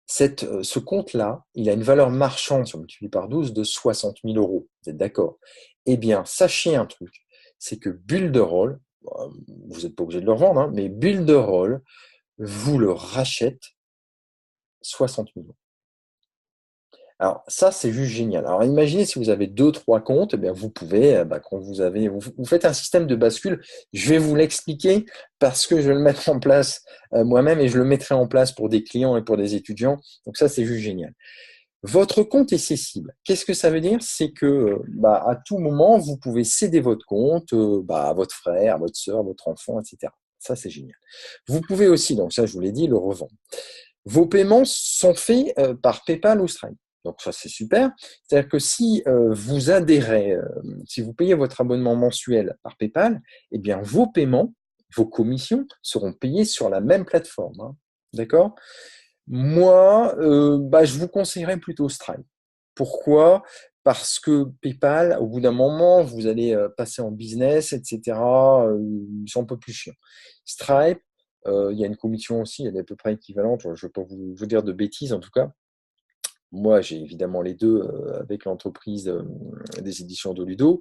ce compte-là, il a une valeur marchande, si on multiplie par 12, de 60 000 €. Vous êtes d'accord? Eh bien, sachez un truc, c'est que Builderall, vous n'êtes pas obligé de le revendre, hein, mais Builderall vous le rachète 60 000 €. Alors ça, c'est juste génial. Alors imaginez si vous avez 2, 3 comptes, eh bien, vous pouvez, quand vous faites un système de bascule, je vais vous l'expliquer parce que je vais le mettre en place moi-même et je le mettrai en place pour des clients et pour des étudiants. Donc ça, c'est juste génial. Votre compte est cessible. Qu'est-ce que ça veut dire? C'est que à tout moment, vous pouvez céder votre compte à votre frère, à votre soeur, à votre enfant, etc. Ça, c'est génial. Vous pouvez aussi, donc ça, je vous l'ai dit, le revendre. Vos paiements sont faits par PayPal ou Stripe. Donc ça, c'est super. C'est-à-dire que si vous adhérez, si vous payez votre abonnement mensuel par PayPal, eh bien vos paiements, vos commissions seront payées sur la même plateforme. Hein. D'accord? Moi, je vous conseillerais plutôt Stripe. Pourquoi? Parce que PayPal, au bout d'un moment, vous allez passer en business, etc. C'est un peu plus chiant. Stripe, il y a une commission aussi, elle est à peu près équivalente. Je ne vais pas vous dire de bêtises en tout cas. Moi, j'ai évidemment les deux avec l'entreprise des éditions de Ludo,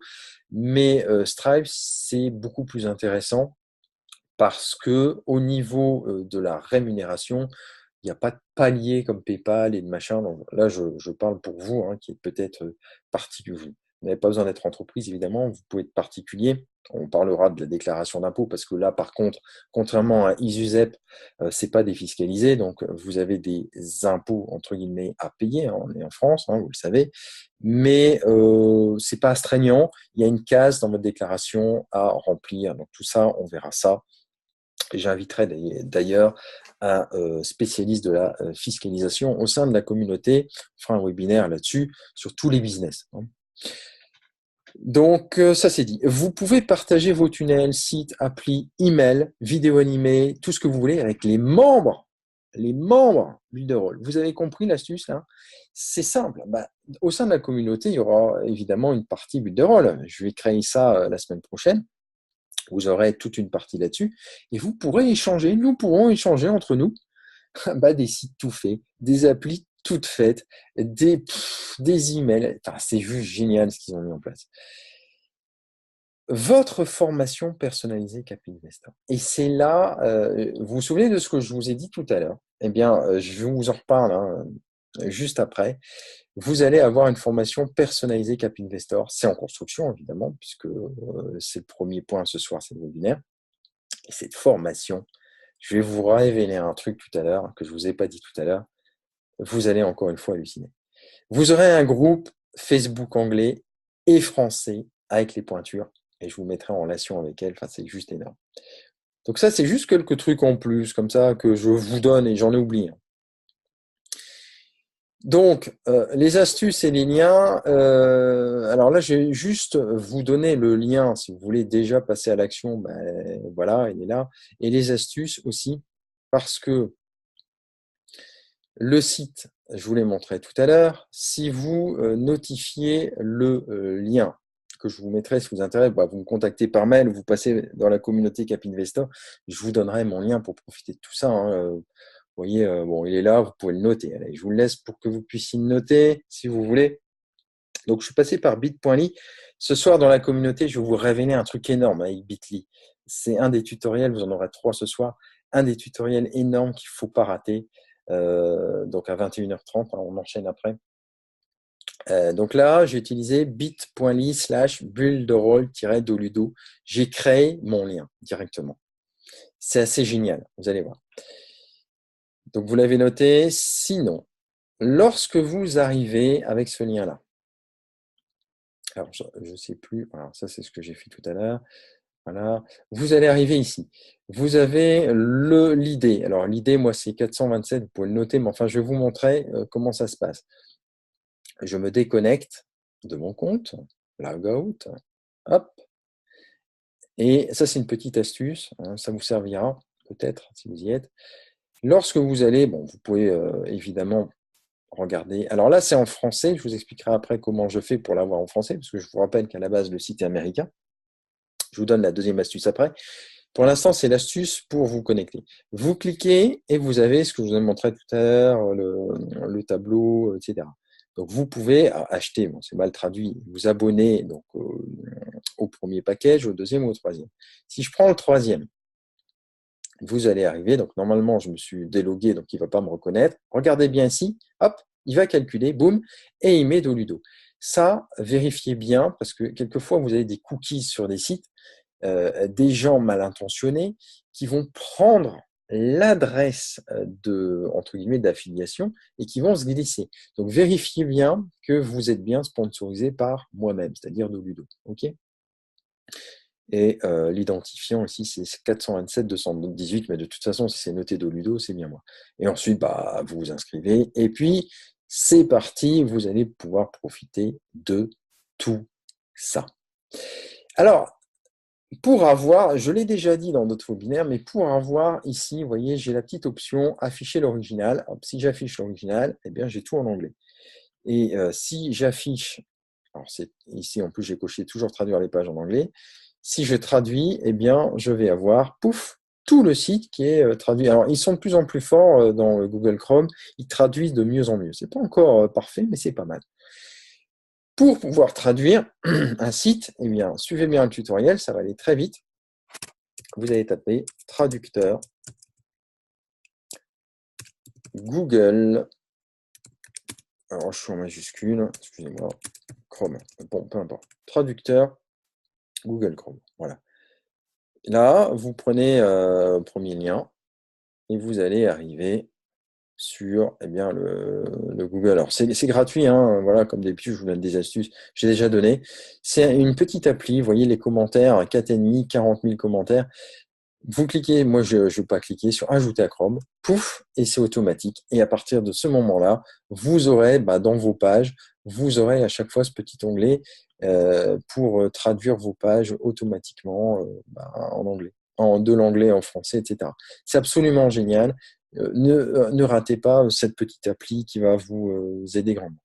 mais Stripe, c'est beaucoup plus intéressant parce que au niveau de la rémunération, il n'y a pas de palier comme PayPal et de machin. Donc là, je parle pour vous, hein, qui êtes peut-être particulier. Vous n'avez pas besoin d'être entreprise, évidemment. Vous pouvez être particulier. On parlera de la déclaration d'impôt parce que là, par contre, contrairement à ISUSEP, c'est pas défiscalisé. Donc, vous avez des impôts, entre guillemets, à payer. Hein, on est en France, hein, vous le savez. Mais c'est pas astreignant. Il y a une case dans votre déclaration à remplir. Donc, tout ça, on verra ça. J'inviterai d'ailleurs un spécialiste de la fiscalisation au sein de la communauté. On fera un webinaire là-dessus sur tous les business. Hein. Donc, ça c'est dit. Vous pouvez partager vos tunnels, sites, applis, emails, vidéos animées, tout ce que vous voulez avec les membres Builderall. Vous avez compris l'astuce là? C'est simple. Au sein de la communauté, il y aura évidemment une partie Builderall. Je vais créer ça la semaine prochaine. Vous aurez toute une partie là-dessus et vous pourrez échanger, nous pourrons échanger entre nous des sites tout faits, des applis toutes faites, des emails. Enfin, c'est juste génial ce qu'ils ont mis en place. Votre formation personnalisée Cap Investor. Et c'est là, vous vous souvenez de ce que je vous ai dit tout à l'heure? Eh bien, je vous en reparle hein, juste après. Vous allez avoir une formation personnalisée Cap Investor. C'est en construction, évidemment, puisque c'est le premier point ce soir, c'est le webinaire. Et cette formation, je vais vous révéler un truc tout à l'heure que je ne vous ai pas dit tout à l'heure. Vous allez encore une fois halluciner. Vous aurez un groupe Facebook anglais et français avec les pointures et je vous mettrai en relation avec elles. Enfin, c'est juste énorme. Donc ça, c'est juste quelques trucs en plus, comme ça, que je vous donne et j'en ai oublié. Donc, les astuces et les liens. Alors là, je vais juste vous donner le lien si vous voulez déjà passer à l'action. Ben, voilà, il est là. Et les astuces aussi, parce que le site, je vous l'ai montré tout à l'heure. Si vous notifiez le lien que je vous mettrai si vous intéresse, bah, vous me contactez par mail, vous passez dans la communauté Capinvestor, je vous donnerai mon lien pour profiter de tout ça. Hein. Vous voyez, bon, il est là, vous pouvez le noter. Allez, je vous le laisse pour que vous puissiez le noter si vous voulez. Donc, je suis passé par bit.ly. Ce soir, dans la communauté, je vais vous révéler un truc énorme avec Bitly. C'est un des tutoriels, vous en aurez 3 ce soir, un des tutoriels énormes qu'il ne faut pas rater. Donc, à 21h30, hein, on enchaîne après. Donc là, j'ai utilisé bit.ly/bulle-de-rôle-doludo. J'ai créé mon lien directement. C'est assez génial, vous allez voir. Donc, vous l'avez noté. Sinon, lorsque vous arrivez avec ce lien-là, alors je ne sais plus, alors ça c'est ce que j'ai fait tout à l'heure, voilà, vous allez arriver ici. Vous avez l'idée. Alors l'idée, moi c'est 427, vous pouvez le noter, mais enfin je vais vous montrer comment ça se passe. Je me déconnecte de mon compte, logout, hop, et ça c'est une petite astuce, hein, ça vous servira peut-être si vous y êtes. Lorsque vous allez, bon, vous pouvez évidemment regarder. Alors là, c'est en français. Je vous expliquerai après comment je fais pour l'avoir en français, parce que je vous rappelle qu'à la base, le site est américain. Je vous donne la deuxième astuce après. Pour l'instant, c'est l'astuce pour vous connecter. Vous cliquez et vous avez ce que je vous ai montré tout à l'heure, le tableau, etc. Donc, vous pouvez acheter, bon, c'est mal traduit, vous abonner donc, au premier package, au deuxième ou au troisième. Si je prends le troisième, vous allez arriver. Donc, normalement, je me suis délogué, donc il ne va pas me reconnaître. Regardez bien ici, hop, il va calculer, boum, et il met Doludo. Ça, vérifiez bien, parce que quelquefois, vous avez des cookies sur des sites, des gens mal intentionnés qui vont prendre l'adresse de, entre guillemets, d'affiliation et qui vont se glisser. Donc, vérifiez bien que vous êtes bien sponsorisé par moi-même, c'est-à-dire Doludo. OK ? Et l'identifiant ici, c'est 427-218, mais de toute façon, si c'est noté Doludo, c'est bien moi. Et ensuite, bah, vous vous inscrivez, et puis c'est parti, vous allez pouvoir profiter de tout ça. Alors, pour avoir, je l'ai déjà dit dans d'autres webinaires, mais pour avoir ici, vous voyez, j'ai la petite option afficher l'original. Si j'affiche l'original, eh bien, j'ai tout en anglais. Et si j'affiche, alors c'est ici en plus j'ai coché toujours traduire les pages en anglais. Si je traduis, eh bien je vais avoir, pouf, tout le site qui est traduit. Alors ils sont de plus en plus forts dans Google Chrome, ils traduisent de mieux en mieux. C'est pas encore parfait, mais c'est pas mal. Pour pouvoir traduire un site, eh bien suivez bien le tutoriel, ça va aller très vite. Vous allez taper traducteur Google. Alors je suis en majuscule, excusez-moi, Chrome. Bon, peu importe. Traducteur Google Chrome. Voilà. Là, vous prenez le premier lien et vous allez arriver sur eh bien, le Google. Alors, c'est gratuit, hein, voilà, comme d'habitude, je vous donne des astuces. J'ai déjà donné. C'est une petite appli, vous voyez les commentaires, 4,5, 40 000 commentaires. Vous cliquez, moi je ne vais pas cliquer sur ajouter à Chrome, pouf, et c'est automatique. Et à partir de ce moment-là, vous aurez dans vos pages, vous aurez à chaque fois ce petit onglet pour traduire vos pages automatiquement en anglais, de l'anglais en français, etc. C'est absolument génial. Ne ratez pas cette petite appli qui va vous aider grandement.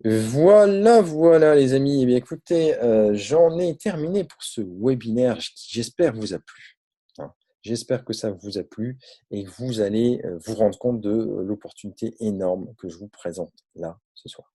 Voilà les amis. Eh bien, écoutez, j'en ai terminé pour ce webinaire qui, j'espère, vous a plu. Hein. J'espère que ça vous a plu et que vous allez vous rendre compte de l'opportunité énorme que je vous présente là ce soir.